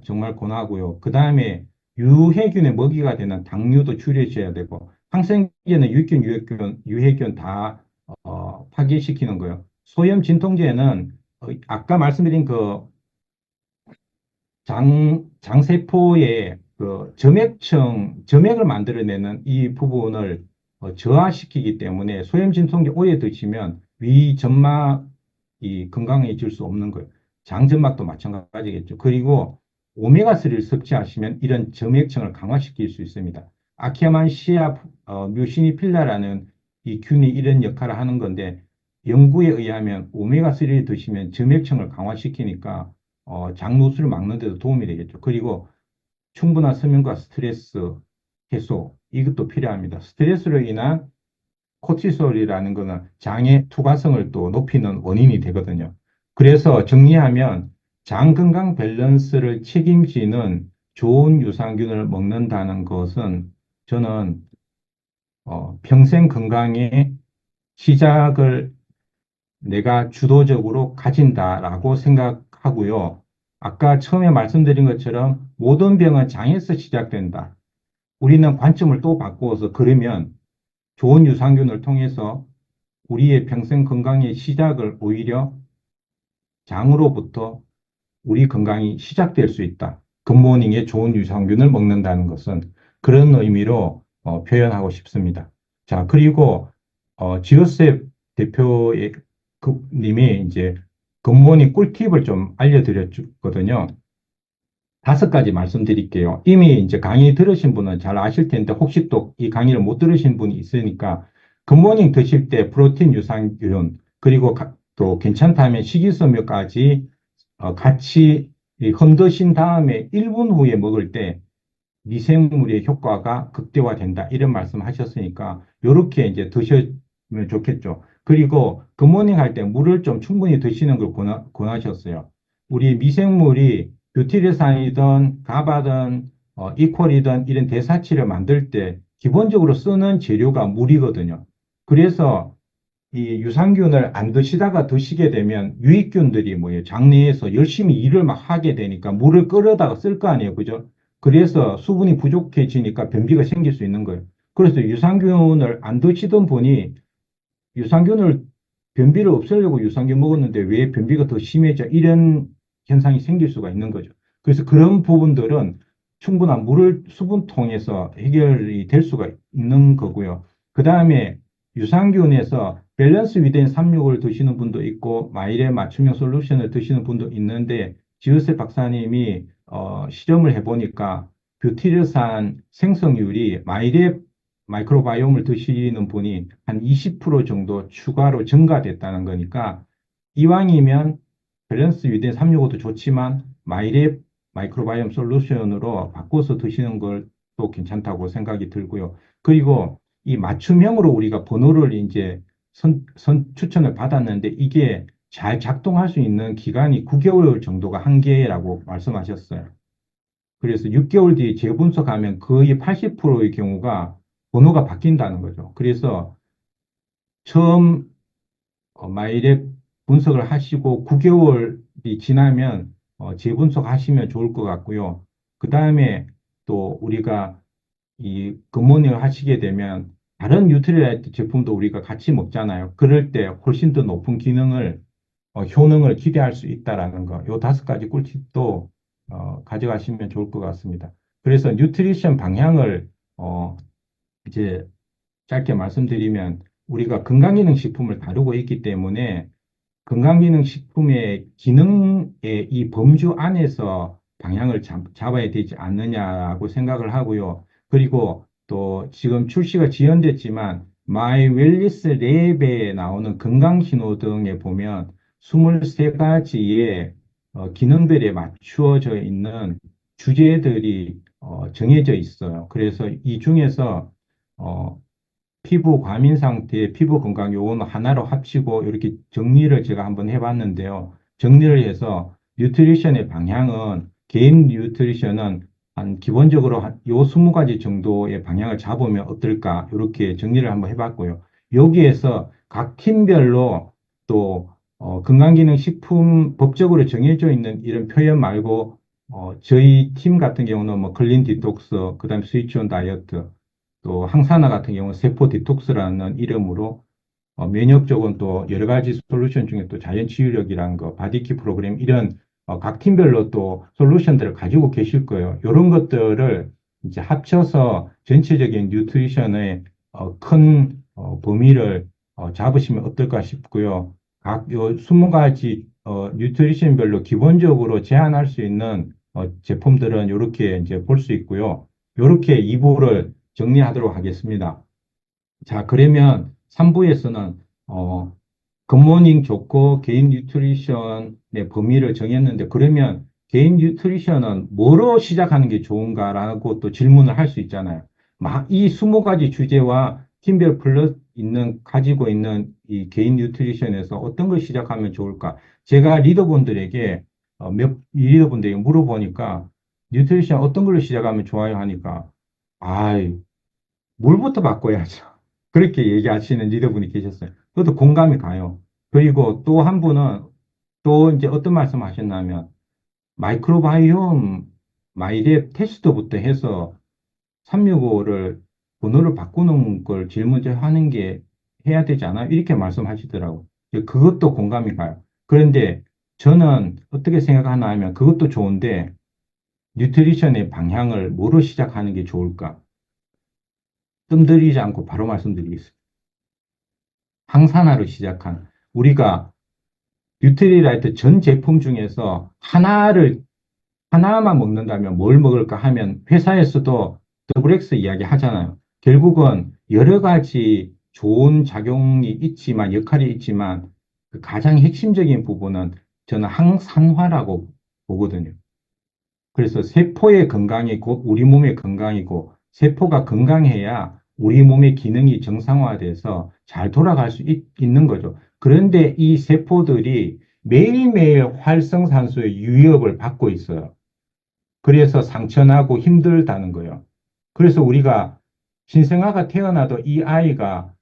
정말 권하고요. 그 다음에 유해균의 먹이가 되는 당류도 줄여줘야 되고 항생제는 유해균 다 파괴시키는 거예요. 소염 진통제는 아까 말씀드린 그 장세포의 그 점액을 만들어내는 이 부분을 저하시키기 때문에 소염 진통제 오래 드시면 위 점막이 건강해질 수 없는 거예요. 장점막도 마찬가지겠죠. 그리고 오메가3를 섭취하시면 이런 점액층을 강화시킬 수 있습니다. 아키아만시아 뮤시니필라라는 이 균이 이런 역할을 하는 건데 연구에 의하면 오메가3를 드시면 점액층을 강화시키니까 장누수를 막는 데도 도움이 되겠죠. 그리고 충분한 수면과 스트레스 해소 이것도 필요합니다. 스트레스로 인한 코티솔이라는 것은 장의 투과성을 또 높이는 원인이 되거든요. 그래서 정리하면 장 건강 밸런스를 책임지는 좋은 유산균을 먹는다는 것은 저는 평생 건강의 시작을 내가 주도적으로 가진다라고 생각하고요. 아까 처음에 말씀드린 것처럼 모든 병은 장에서 시작된다. 우리는 관점을 또 바꾸어서 그러면 좋은 유산균을 통해서 우리의 평생 건강의 시작을 오히려 장으로부터 우리 건강이 시작될 수 있다. 굿모닝에 좋은 유산균을 먹는다는 것은 그런 의미로 표현하고 싶습니다. 자, 그리고 지오셉 대표의 님이 이제 굿모닝 꿀팁을 좀 알려드렸거든요. 5가지 말씀드릴게요. 이미 이제 강의 들으신 분은 잘 아실 텐데 혹시 또 이 강의를 못 들으신 분이 있으니까 굿모닝 드실 때 프로틴 유산균 그리고 또 괜찮다면 식이섬유까지 같이 흔드신 다음에 1분 후에 먹을 때 미생물의 효과가 극대화된다. 이런 말씀 하셨으니까 이렇게 이제 드시면 좋겠죠. 그리고 굿모닝 할 때 물을 좀 충분히 드시는 걸 권하셨어요. 우리 미생물이 뷰티르산이든 가바든 이퀄이든 이런 대사치를 만들 때 기본적으로 쓰는 재료가 물이거든요. 그래서 이 유산균을 안 드시다가 드시게 되면 유익균들이 뭐예요? 장내에서 열심히 일을 막 하게 되니까 물을 끓여다가 쓸 거 아니에요. 그죠? 그래서 수분이 부족해지니까 변비가 생길 수 있는 거예요. 그래서 유산균을 안 드시던 분이 유산균을 변비를 없애려고 유산균 먹었는데 왜 변비가 더 심해져? 이런 현상이 생길 수가 있는 거죠. 그래서 그런 부분들은 충분한 물을 수분 통해서 해결이 될 수가 있는 거고요. 그 다음에 유산균에서 밸런스 위된 365를 드시는 분도 있고 마일의 맞춤형 솔루션을 드시는 분도 있는데 지우스 박사님이 실험을 해보니까 뷰티르산 생성률이 마일의 마이크로바이옴을 드시는 분이 한 20% 정도 추가로 증가됐다는 거니까 이왕이면 밸런스 유된 365도 좋지만 마이랩 마이크로바이옴 솔루션으로 바꿔서 드시는 것도 괜찮다고 생각이 들고요. 그리고 이 맞춤형으로 우리가 번호를 이제 추천을 받았는데 이게 잘 작동할 수 있는 기간이 9개월 정도가 한계라고 말씀하셨어요. 그래서 6개월 뒤에 재분석하면 거의 80%의 경우가 번호가 바뀐다는 거죠. 그래서 처음 마일앱 분석을 하시고 9개월이 지나면 재분석하시면 좋을 것 같고요. 그 다음에 또 우리가 이 굿모닝을 하시게 되면 다른 뉴트리라이트 제품도 우리가 같이 먹잖아요. 그럴 때 훨씬 더 높은 효능을 기대할 수 있다라는 거. 요 5가지 꿀팁도 가져가시면 좋을 것 같습니다. 그래서 뉴트리션 방향을 이제 짧게 말씀드리면 우리가 건강기능식품을 다루고 있기 때문에 건강기능식품의 기능의 이 범주 안에서 방향을 잡아야 되지 않느냐고 생각을 하고요. 그리고 또 지금 출시가 지연됐지만 마이 웰리스 랩에 나오는 건강신호등에 보면 23가지의 기능들에 맞추어져 있는 주제들이 정해져 있어요. 그래서 이 중에서 어, 피부 과민 상태, 피부 건강 요건 하나로 합치고 이렇게 정리를 제가 한번 해봤는데요. 정리를 해서 뉴트리션의 방향은 개인 뉴트리션은 한 기본적으로 요 20가지 정도의 방향을 잡으면 어떨까 이렇게 정리를 한번 해봤고요. 여기에서 각 팀별로 또 건강기능식품 법적으로 정해져 있는 이런 표현 말고 저희 팀 같은 경우는 뭐 클린 디톡스, 그다음에 스위치 온 다이어트 또 항산화 같은 경우는 세포 디톡스라는 이름으로 면역 쪽은 또 여러 가지 솔루션 중에 또 자연 치유력이라는 거, 바디키 프로그램 이런 각 팀별로 또 솔루션들을 가지고 계실 거예요. 이런 것들을 이제 합쳐서 전체적인 뉴트리션의 큰 범위를 잡으시면 어떨까 싶고요. 각 요 20가지 뉴트리션별로 기본적으로 제한할 수 있는 제품들은 이렇게 이제 볼 수 있고요. 이렇게 2부를 정리하도록 하겠습니다. 자, 그러면 3부에서는 굿모닝 좋고 개인 뉴트리션의 범위를 정했는데 그러면 개인 뉴트리션은 뭐로 시작하는 게 좋은가라고 또 질문을 할 수 있잖아요. 이 20가지 주제와 팀별 플러스 가지고 있는 이 개인 뉴트리션에서 어떤 걸 시작하면 좋을까? 제가 리더분들에게 물어보니까 뉴트리션 어떤 걸로 시작하면 좋아요 하니까 아이, 물부터 바꿔야죠. 그렇게 얘기하시는 리더분이 계셨어요. 그것도 공감이 가요. 그리고 또 한 분은 또 이제 어떤 말씀 하셨냐면, 마이크로바이옴 마이랩 테스트부터 해서 365를 번호를 바꾸는 걸 제일 먼저 하는 게 해야 되지 않아? 이렇게 말씀하시더라고요. 그것도 공감이 가요. 그런데 저는 어떻게 생각하나 하면 그것도 좋은데, 뉴트리션의 방향을 뭐로 시작하는 게 좋을까? 뜸들이지 않고 바로 말씀드리겠습니다. 항산화로 시작한 우리가 뉴트리라이트 전 제품 중에서 하나만 먹는다면 뭘 먹을까 하면 회사에서도 더블 X 이야기 하잖아요. 결국은 여러 가지 좋은 작용이 있지만 역할이 있지만 그 가장 핵심적인 부분은 저는 항산화라고 보거든요. 그래서 세포의 건강이 곧 우리 몸의 건강이고 세포가 건강해야 우리 몸의 기능이 정상화돼서 잘 돌아갈 수 있는 거죠. 그런데 이 세포들이 매일매일 활성산소의 유협을 받고 있어요. 그래서 상처나고 힘들다는 거예요. 그래서 우리가 신생아가 태어나도 이 아이가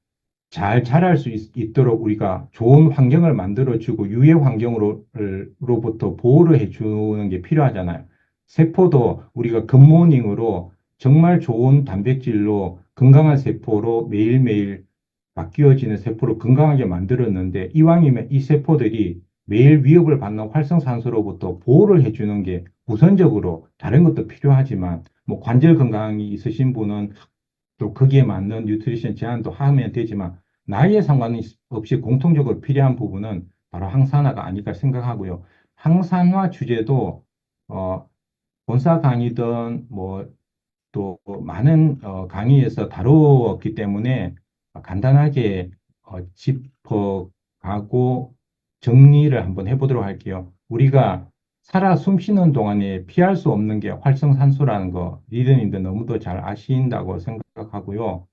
잘 자랄 수 있도록 우리가 좋은 환경을 만들어주고 유해 환경으로부터 보호를 해주는 게 필요하잖아요. 세포도 우리가 굿모닝으로 정말 좋은 단백질로 건강한 세포로 매일매일 바뀌어지는 세포로 건강하게 만들었는데 이왕이면 이 세포들이 매일 위협을 받는 활성산소로부터 보호를 해주는 게 우선적으로 다른 것도 필요하지만 뭐 관절 건강이 있으신 분은 또 거기에 맞는 뉴트리션 제한도 하면 되지만 나이에 상관없이 공통적으로 필요한 부분은 바로 항산화가 아닐까 생각하고요. 항산화 주제도 어, 본사 강의든 뭐 또 많은 강의에서 다루었기 때문에 간단하게 짚어가고 정리를 한번 해보도록 할게요. 우리가 살아 숨쉬는 동안에 피할 수 없는 게 활성산소라는 거 리더님들 너무도 잘 아신다고 생각하고요.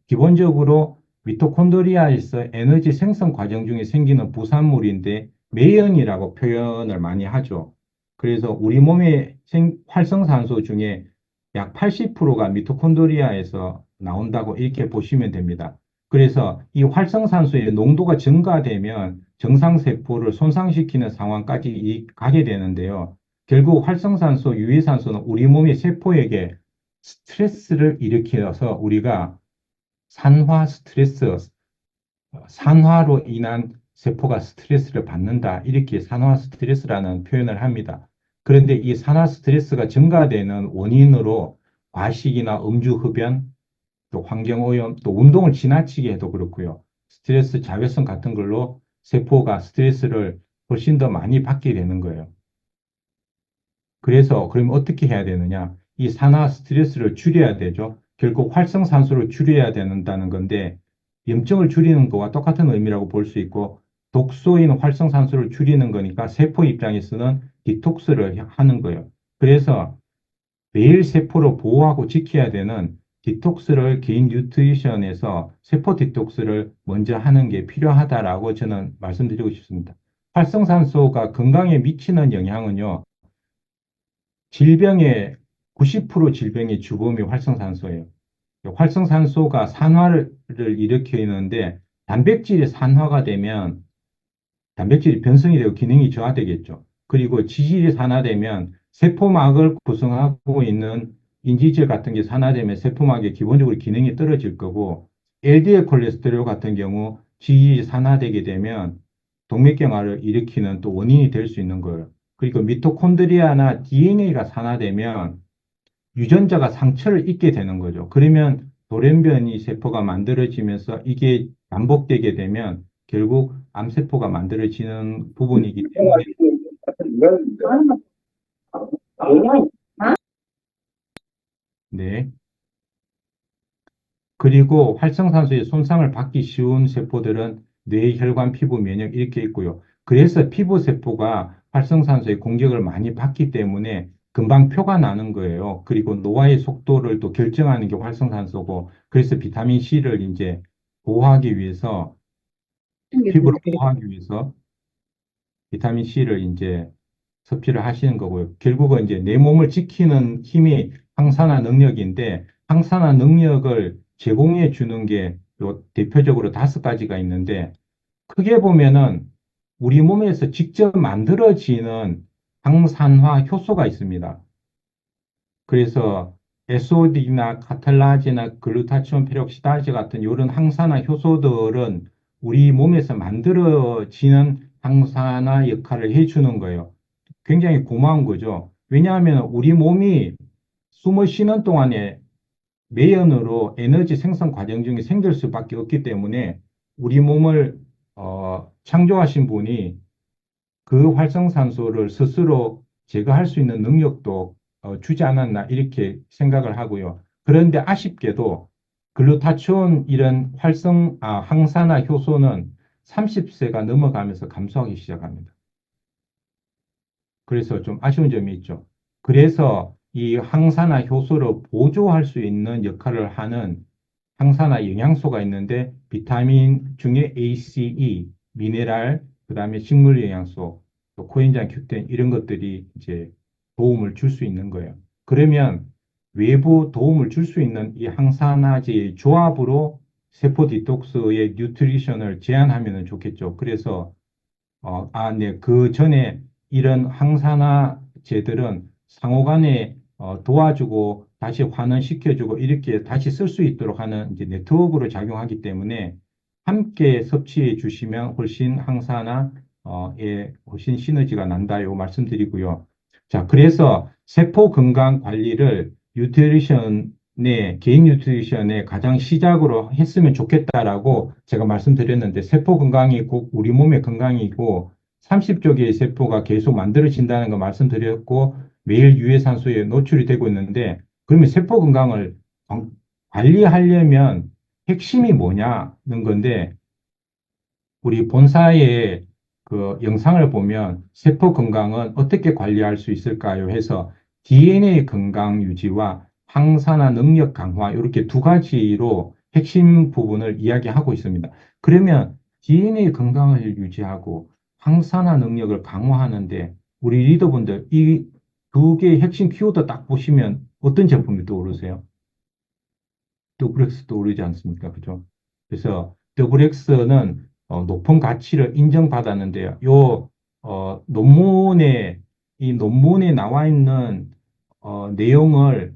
기본적으로 미토콘드리아에서 에너지 생성 과정 중에 생기는 부산물인데 매연이라고 표현을 많이 하죠. 그래서 우리 몸의 활성산소 중에 약 80%가 미토콘드리아에서 나온다고 이렇게 보시면 됩니다. 그래서 이 활성산소의 농도가 증가되면 정상세포를 손상시키는 상황까지 가게 되는데요. 결국 활성산소, 유해산소는 우리 몸의 세포에게 스트레스를 일으켜서 우리가 산화 스트레스, 산화로 인한 세포가 스트레스를 받는다. 이렇게 산화 스트레스라는 표현을 합니다. 그런데 이 산화 스트레스가 증가되는 원인으로 과식이나 음주 흡연, 또 환경오염, 또 운동을 지나치게 해도 그렇고요. 스트레스 자외선 같은 걸로 세포가 스트레스를 훨씬 더 많이 받게 되는 거예요. 그래서 그럼 어떻게 해야 되느냐? 이 산화 스트레스를 줄여야 되죠. 결국 활성산소를 줄여야 된다는 건데 염증을 줄이는 거와 똑같은 의미라고 볼 수 있고 독소인 활성산소를 줄이는 거니까 세포 입장에서는 디톡스를 하는 거예요. 그래서 매일 세포를 보호하고 지켜야 되는 디톡스를 개인 뉴트리션에서 세포 디톡스를 먼저 하는 게 필요하다라고 저는 말씀드리고 싶습니다. 활성산소가 건강에 미치는 영향은요. 질병의 90% 질병의 주범이 활성산소예요. 활성산소가 산화를 일으키는데 단백질이 산화가 되면 단백질이 변성이 되고 기능이 저하되겠죠. 그리고 지질이 산화되면 세포막을 구성하고 있는 인지질 같은 게 산화되면 세포막의 기본적으로 기능이 떨어질 거고 LDL 콜레스테롤 같은 경우 지질이 산화되게 되면 동맥경화를 일으키는 또 원인이 될 수 있는 거예요. 그리고 미토콘드리아나 DNA가 산화되면 유전자가 상처를 입게 되는 거죠. 그러면 돌연변이 세포가 만들어지면서 이게 반복되게 되면 결국 암세포가 만들어지는 부분이기 때문에 네. 그리고 활성산소의 손상을 받기 쉬운 세포들은 뇌, 혈관, 피부, 면역 이렇게 있고요. 그래서 피부 세포가 활성산소의 공격을 많이 받기 때문에 금방 표가 나는 거예요. 그리고 노화의 속도를 또 결정하는 게 활성산소고, 그래서 비타민 C를 이제 보호하기 위해서, 피부를 보호하기 위해서 비타민 C를 이제 섭취를 하시는 거고요. 결국은 이제 내 몸을 지키는 힘이 항산화 능력인데 항산화 능력을 제공해 주는 게 대표적으로 5가지가 있는데 크게 보면은 우리 몸에서 직접 만들어지는 항산화 효소가 있습니다. 그래서 SOD나 카탈라제나 글루타치온 페록시다제 같은 이런 항산화 효소들은 우리 몸에서 만들어지는 항산화 역할을 해주는 거예요. 굉장히 고마운 거죠. 왜냐하면 우리 몸이 숨을 쉬는 동안에 매연으로 에너지 생성 과정 중에 생길 수밖에 없기 때문에 우리 몸을 창조하신 분이 그 활성산소를 스스로 제거할 수 있는 능력도 주지 않았나 이렇게 생각을 하고요. 그런데 아쉽게도 글루타치온 이런 항산화 효소는 30세가 넘어가면서 감소하기 시작합니다. 그래서 좀 아쉬운 점이 있죠. 그래서 이 항산화 효소를 보조할 수 있는 역할을 하는 항산화 영양소가 있는데 비타민 중에 ACE, 미네랄, 그다음에 식물 영양소, 또 코엔자임 Q10 이런 것들이 이제 도움을 줄 수 있는 거예요. 그러면 외부 도움을 줄 수 있는 이 항산화제의 조합으로 세포 디톡스의 뉴트리션을 제한하면 좋겠죠. 그래서 네. 그 전에 이런 항산화제들은 상호간에 도와주고 다시 환원시켜주고 이렇게 다시 쓸 수 있도록 하는 이제 네트워크로 작용하기 때문에 함께 섭취해 주시면 훨씬 항산화에 훨씬 시너지가 난다요 말씀드리고요. 자, 그래서 세포 건강 관리를 개인 뉴트리션의 가장 시작으로 했으면 좋겠다라고 제가 말씀드렸는데, 세포 건강이 곧 우리 몸의 건강이고 30조 개의 세포가 계속 만들어진다는 거 말씀드렸고, 매일 유해산소에 노출이 되고 있는데, 그러면 세포 건강을 관리하려면 핵심이 뭐냐는 건데, 우리 본사의 그 영상을 보면 세포 건강은 어떻게 관리할 수 있을까요? 해서 DNA 건강 유지와 항산화 능력 강화 이렇게 두 가지로 핵심 부분을 이야기하고 있습니다. 그러면 DNA 건강을 유지하고 항산화 능력을 강화하는데 우리 리더분들 이 두 개의 핵심 키워드 딱 보시면 어떤 제품이 떠오르세요? 더블엑스 떠오르지 않습니까? 그죠? 그래서 더블엑스는 높은 가치를 인정받았는데요. 이 논문에 나와 있는 내용을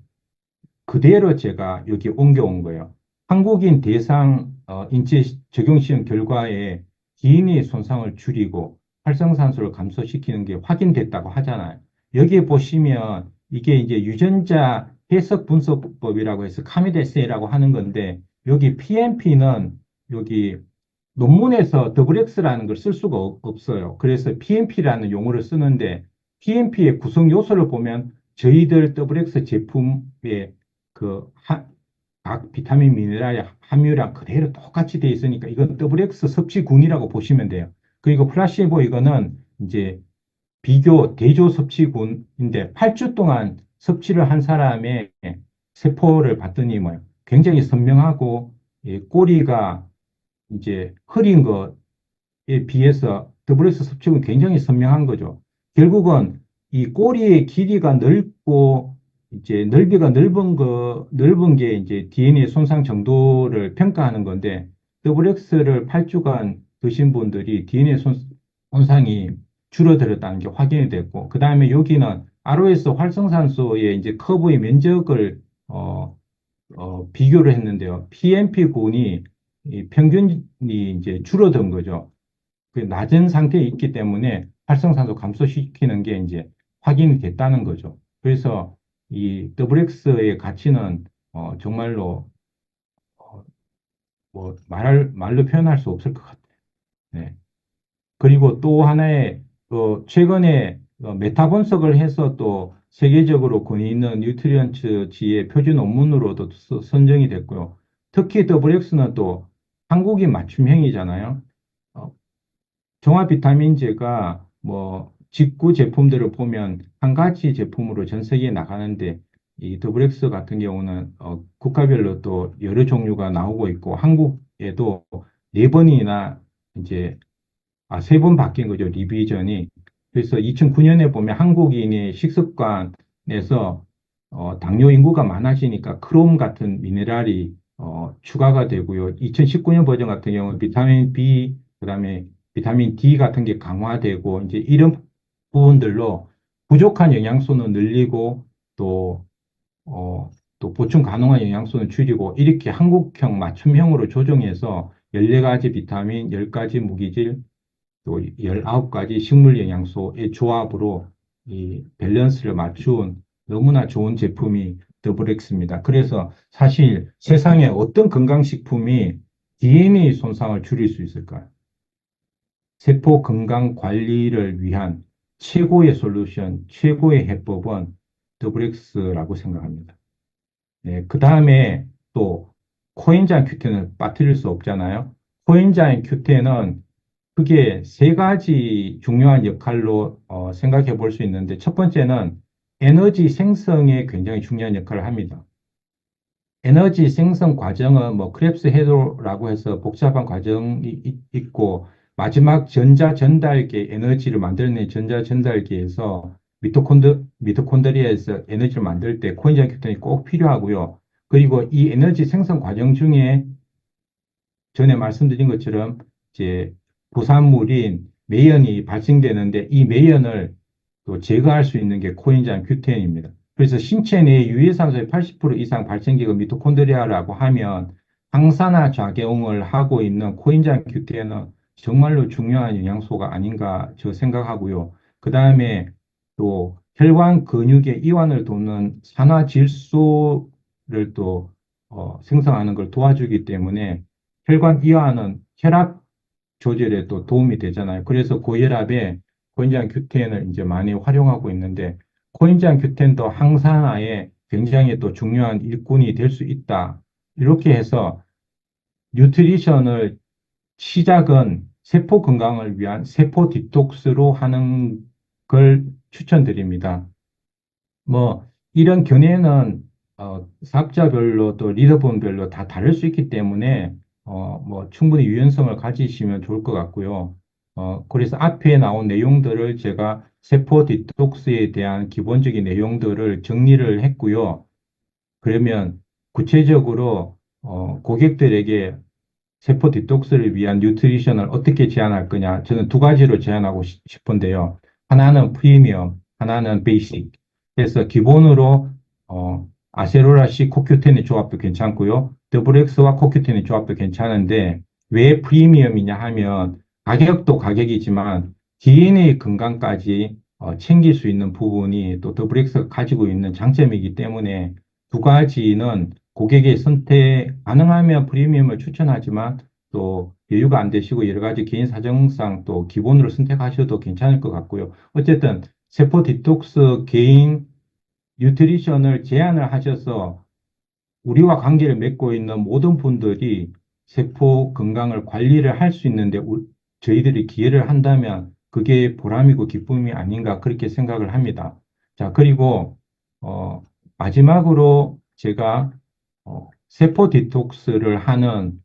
그대로 제가 여기 옮겨온 거예요. 한국인 대상 인체 적용 시험 결과에 DNA 손상을 줄이고 활성산소를 감소시키는 게 확인됐다고 하잖아요. 여기에 보시면 이게 이제 유전자 해석 분석법이라고 해서 카미데스라고 하는 건데, 여기 PMP는 여기 논문에서 더블엑스라는 걸 쓸 수가 없어요. 그래서 PMP라는 용어를 쓰는데, PMP의 구성 요소를 보면 저희들 더블엑스 제품의 그 각 비타민 미네랄의 함유량 그대로 똑같이 돼 있으니까 이건 더블엑스 섭취군이라고 보시면 돼요. 그리고 플라시보 이거는 이제 비교 대조 섭취군인데 8주 동안 섭취를 한 사람의 세포를 봤더니 뭐 굉장히 선명하고 꼬리가 이제 흐린 것에 비해서 더블엑스 섭취군 굉장히 선명한 거죠. 결국은 이 꼬리의 길이가 넓고 이제 넓이가 넓은 게 이제 DNA 손상 정도를 평가하는 건데, 더블엑스를 8주간 드신 분들이 DNA 손상이 줄어들었다는 게 확인이 됐고, 그 다음에 여기는 ROS 활성산소의 이제 커브의 면적을 비교를 했는데요. PMP군이 평균이 이제 줄어든 거죠. 그 낮은 상태에 있기 때문에 활성산소 감소시키는 게 이제 확인이 됐다는 거죠. 그래서 이 더블엑스의 가치는 정말로 뭐 말로 표현할 수 없을 것 같아요. 네. 그리고 또 하나의 최근에 메타 분석을 해서 또 세계적으로 권위 있는 뉴트리언츠지의 표준 논문으로도 선정이 됐고요. 특히 더블엑스는 또 한국인 맞춤형이잖아요. 어, 종합 비타민제가 뭐 직구 제품들을 보면 한 가지 제품으로 전 세계에 나가는데, 이 더블엑스 같은 경우는 국가별로 또 여러 종류가 나오고 있고, 한국에도 네 번이나 이제 세 번 바뀐 거죠, 리비전이. 그래서 2009년에 보면 한국인의 식습관에서 당뇨 인구가 많아지니까 크롬 같은 미네랄이 추가가 되고요. 2019년 버전 같은 경우는 비타민 B, 그다음에 비타민 D 같은 게 강화되고, 이제 이런 부분들로 부족한 영양소는 늘리고 또 또 보충 가능한 영양소는 줄이고, 이렇게 한국형 맞춤형으로 조정해서 14가지 비타민, 10가지 무기질, 또 19가지 식물 영양소의 조합으로 이 밸런스를 맞춘 너무나 좋은 제품이 더블엑스입니다. 그래서 사실 세상에 어떤 건강식품이 DNA 손상을 줄일 수 있을까요? 세포 건강 관리를 위한 최고의 솔루션, 최고의 해법은 더블엑스라고 생각합니다. 네, 그 다음에 또 코엔자임 Q10을 빠뜨릴 수 없잖아요. 코엔자임 Q10은 크게 세 가지 중요한 역할로 생각해 볼 수 있는데, 첫 번째는 에너지 생성에 굉장히 중요한 역할을 합니다. 에너지 생성 과정은 뭐 크랩스 해도라고 해서 복잡한 과정이 있고, 마지막 전자 전달계 에너지를 만들어낸 전자 전달계에서 미토콘드리아에서 에너지를 만들 때 코엔자임 Q10이 꼭 필요하고요. 그리고 이 에너지 생성 과정 중에 전에 말씀드린 것처럼 이제 부산물인 매연이 발생되는데 이 매연을 또 제거할 수 있는 게 코엔자임 Q10입니다. 그래서 신체 내 유해산소의 80% 이상 발생기가 미토콘드리아라고 하면 항산화 작용을 하고 있는 코엔자임 Q10은 정말로 중요한 영양소가 아닌가 저 생각하고요. 그 다음에 또 혈관 근육의 이완을 돕는 산화질소를 또 생성하는 걸 도와주기 때문에 혈관 이완은 혈압 조절에 또 도움이 되잖아요. 그래서 고혈압에 코엔자임 Q10을 이제 많이 활용하고 있는데 코엔자임 Q10도 항산화에 굉장히 또 중요한 일꾼이 될 수 있다. 이렇게 해서 뉴트리션을 시작은 세포 건강을 위한 세포 디톡스로 하는 걸 추천드립니다. 뭐 이런 견해는 사업자별로 또 리더분별로 다 다를 수 있기 때문에 뭐 충분히 유연성을 가지시면 좋을 것 같고요. 그래서 앞에 나온 내용들을 제가 세포 디톡스에 대한 기본적인 내용들을 정리를 했고요. 그러면 구체적으로 고객들에게 세포 디톡스를 위한 뉴트리션을 어떻게 제안할 거냐? 저는 두 가지로 제안하고 싶은데요. 하나는 프리미엄, 하나는 베이식. 그래서 기본으로 아세로라시 코큐텐의 조합도 괜찮고요. 더블엑스와 코큐텐의 조합도 괜찮은데 왜 프리미엄이냐 하면 가격도 가격이지만 DNA 건강까지 챙길 수 있는 부분이 또 더블엑스가 가지고 있는 장점이기 때문에 두 가지는 고객의 선택 가능하면 프리미엄을 추천하지만 또 여유가 안 되시고 여러 가지 개인 사정상 또 기본으로 선택하셔도 괜찮을 것 같고요. 어쨌든 세포 디톡스 개인 뉴트리션을 제안을 하셔서 우리와 관계를 맺고 있는 모든 분들이 세포 건강을 관리를 할 수 있는데 저희들이 기회를 한다면 그게 보람이고 기쁨이 아닌가 그렇게 생각을 합니다. 자, 그리고 마지막으로 제가 세포 디톡스를 하는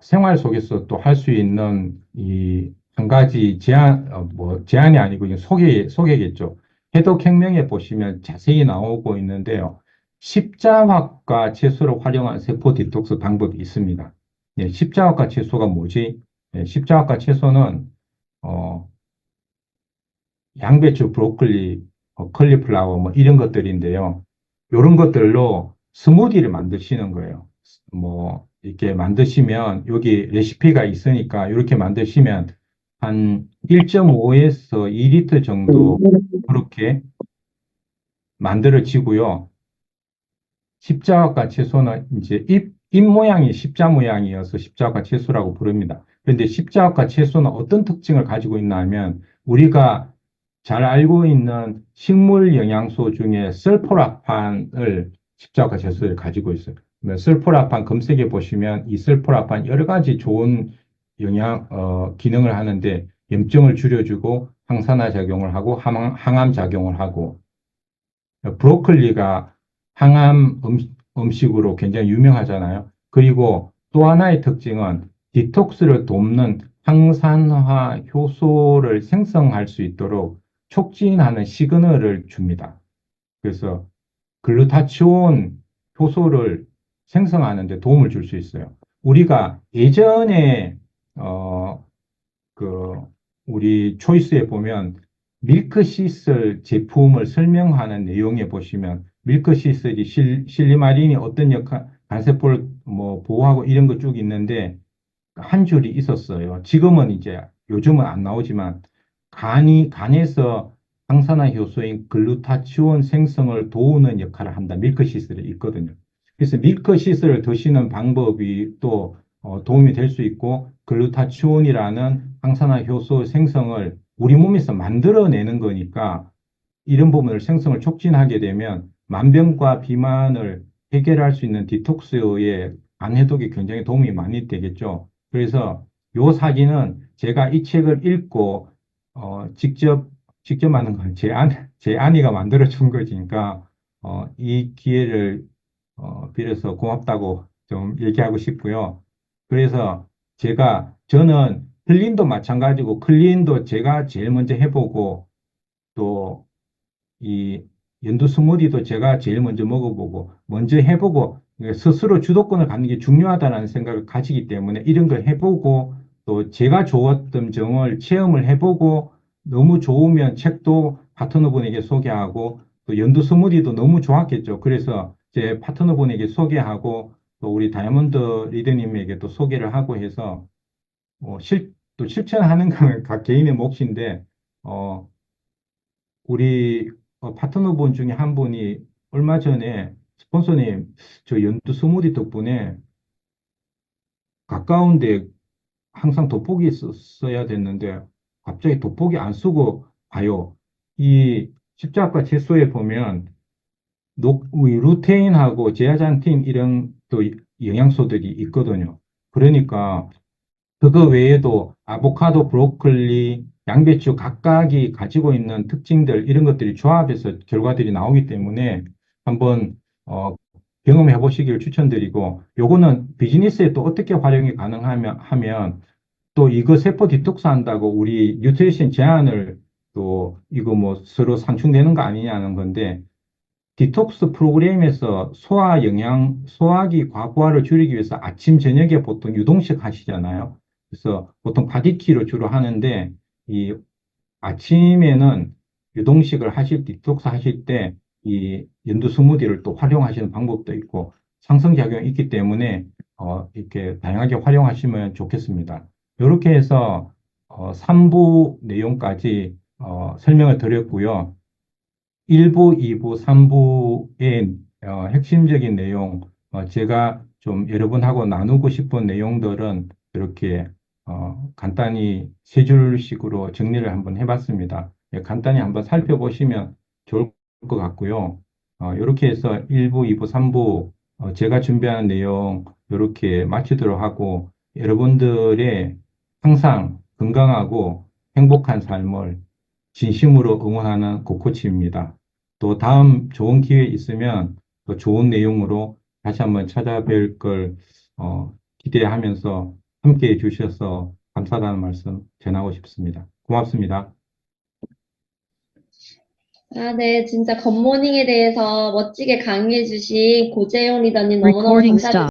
생활 속에서 또 할 수 있는 이 한 가지 제안이 아니고 이게 소개겠죠. 해독혁명에 보시면 자세히 나오고 있는데요. 십자화과 채소를 활용한 세포 디톡스 방법이 있습니다. 예, 십자화과 채소가 뭐지? 예, 십자화과 채소는 어, 양배추, 브로콜리, 컬리플라워 뭐 이런 것들인데요. 이런 것들로 스무디를 만드시는 거예요. 뭐 이렇게 만드시면 여기 레시피가 있으니까 이렇게 만드시면 한 1.5에서 2리터 정도 그렇게 만들어지고요. 십자가 채소는 이제 잎 모양이 십자 모양이어서 십자가 채소라고 부릅니다. 그런데 십자가 채소는 어떤 특징을 가지고 있나 하면 우리가 잘 알고 있는 식물 영양소 중에 설포라판을 십자가 채소를 가지고 있어요. 설포라판 검색해 보시면 이 설포라판 여러 가지 좋은 기능을 하는데 염증을 줄여주고 항산화 작용을 하고 항암 작용을 하고 브로콜리가 항암 음식으로 굉장히 유명하잖아요. 그리고 또 하나의 특징은 디톡스를 돕는 항산화 효소를 생성할 수 있도록 촉진하는 시그널을 줍니다. 그래서 글루타치온 효소를 생성하는 데 도움을 줄 수 있어요. 우리가 예전에 그 우리 초이스에 보면 밀크시슬 제품을 설명하는 내용에 보시면 밀크시슬이 실리마린이 어떤 간세포를 뭐 보호하고 이런 거 쭉 있는데 한 줄이 있었어요. 지금은 이제 요즘은 안 나오지만 간에서 항산화 효소인 글루타치온 생성을 도우는 역할을 한다. 밀크시슬에 있거든요. 그래서 밀크시슬을 드시는 방법이 또 도움이 될 수 있고 글루타치온이라는 항산화 효소 생성을 우리 몸에서 만들어내는 거니까 이런 부분을 생성을 촉진하게 되면 만병과 비만을 해결할 수 있는 디톡스의 간 해독이 굉장히 도움이 많이 되겠죠. 그래서 요 사진은 제가 이 책을 읽고 직접 만든 건 제 아내가 만들어 준 거니까 이 기회를 빌어서 고맙다고 좀 얘기하고 싶고요. 그래서 저는 힐링도 마찬가지고 클린도 제가 제일 먼저 해보고 또 이 연두 스무디도 제가 제일 먼저 먹어보고 먼저 해보고 스스로 주도권을 갖는 게 중요하다는 생각을 가지기 때문에 이런 걸 해보고 또 제가 좋았던 점을 체험을 해보고 너무 좋으면 책도 파트너분에게 소개하고 또 연두 스무디도 너무 좋았겠죠. 그래서 제 파트너분에게 소개하고 또 우리 다이아몬드 리더님에게 또 소개를 하고 해서 또 실천하는 건 각 개인의 몫인데 어, 우리 파트너분 중에 한 분이 얼마 전에 스폰서님 저 연두 스무디 덕분에 가까운데 항상 돋보기 써야 됐는데 갑자기 돋보기 안 쓰고 봐요. 이 십자가 채소에 보면 루테인하고 제아잔틴 이런 또 영양소들이 있거든요. 그러니까 그거 외에도 아보카도, 브로콜리, 양배추 각각이 가지고 있는 특징들 이런 것들이 조합해서 결과들이 나오기 때문에 한번 경험해 보시기를 추천드리고 요거는 비즈니스에 또 어떻게 활용이 가능하면 또 이거 세포 디톡스 한다고 우리 뉴트리션 제한을 또 이거 뭐 서로 상충되는 거 아니냐는 건데 디톡스 프로그램에서 소화기 과부하를 줄이기 위해서 아침, 저녁에 보통 유동식 하시잖아요. 그래서 보통 바디키로 주로 하는데, 이 아침에는 유동식을 디톡스 하실 때, 이 연두 스무디를 또 활용하시는 방법도 있고, 상승작용이 있기 때문에, 이렇게 다양하게 활용하시면 좋겠습니다. 이렇게 해서, 3부 내용까지, 설명을 드렸고요. 1부, 2부, 3부의 핵심적인 내용, 제가 좀 여러분하고 나누고 싶은 내용들은 이렇게 간단히 세 줄씩으로 정리를 한번 해봤습니다. 예, 간단히 한번 살펴보시면 좋을 것 같고요. 이렇게 해서 1부, 2부, 3부 제가 준비한 내용 이렇게 마치도록 하고 여러분들의 항상 건강하고 행복한 삶을 진심으로 응원하는 고코치입니다. 또 다음 좋은 기회 있으면 또 좋은 내용으로 다시 한번 찾아뵐 걸 기대하면서 함께 해주셔서 감사하다는 말씀 전하고 싶습니다. 고맙습니다.
아, 네, 진짜 굿모닝에 대해서 멋지게 강의해 주신 고재용 리더님 너무너무
Recording
감사드립니다.
stop.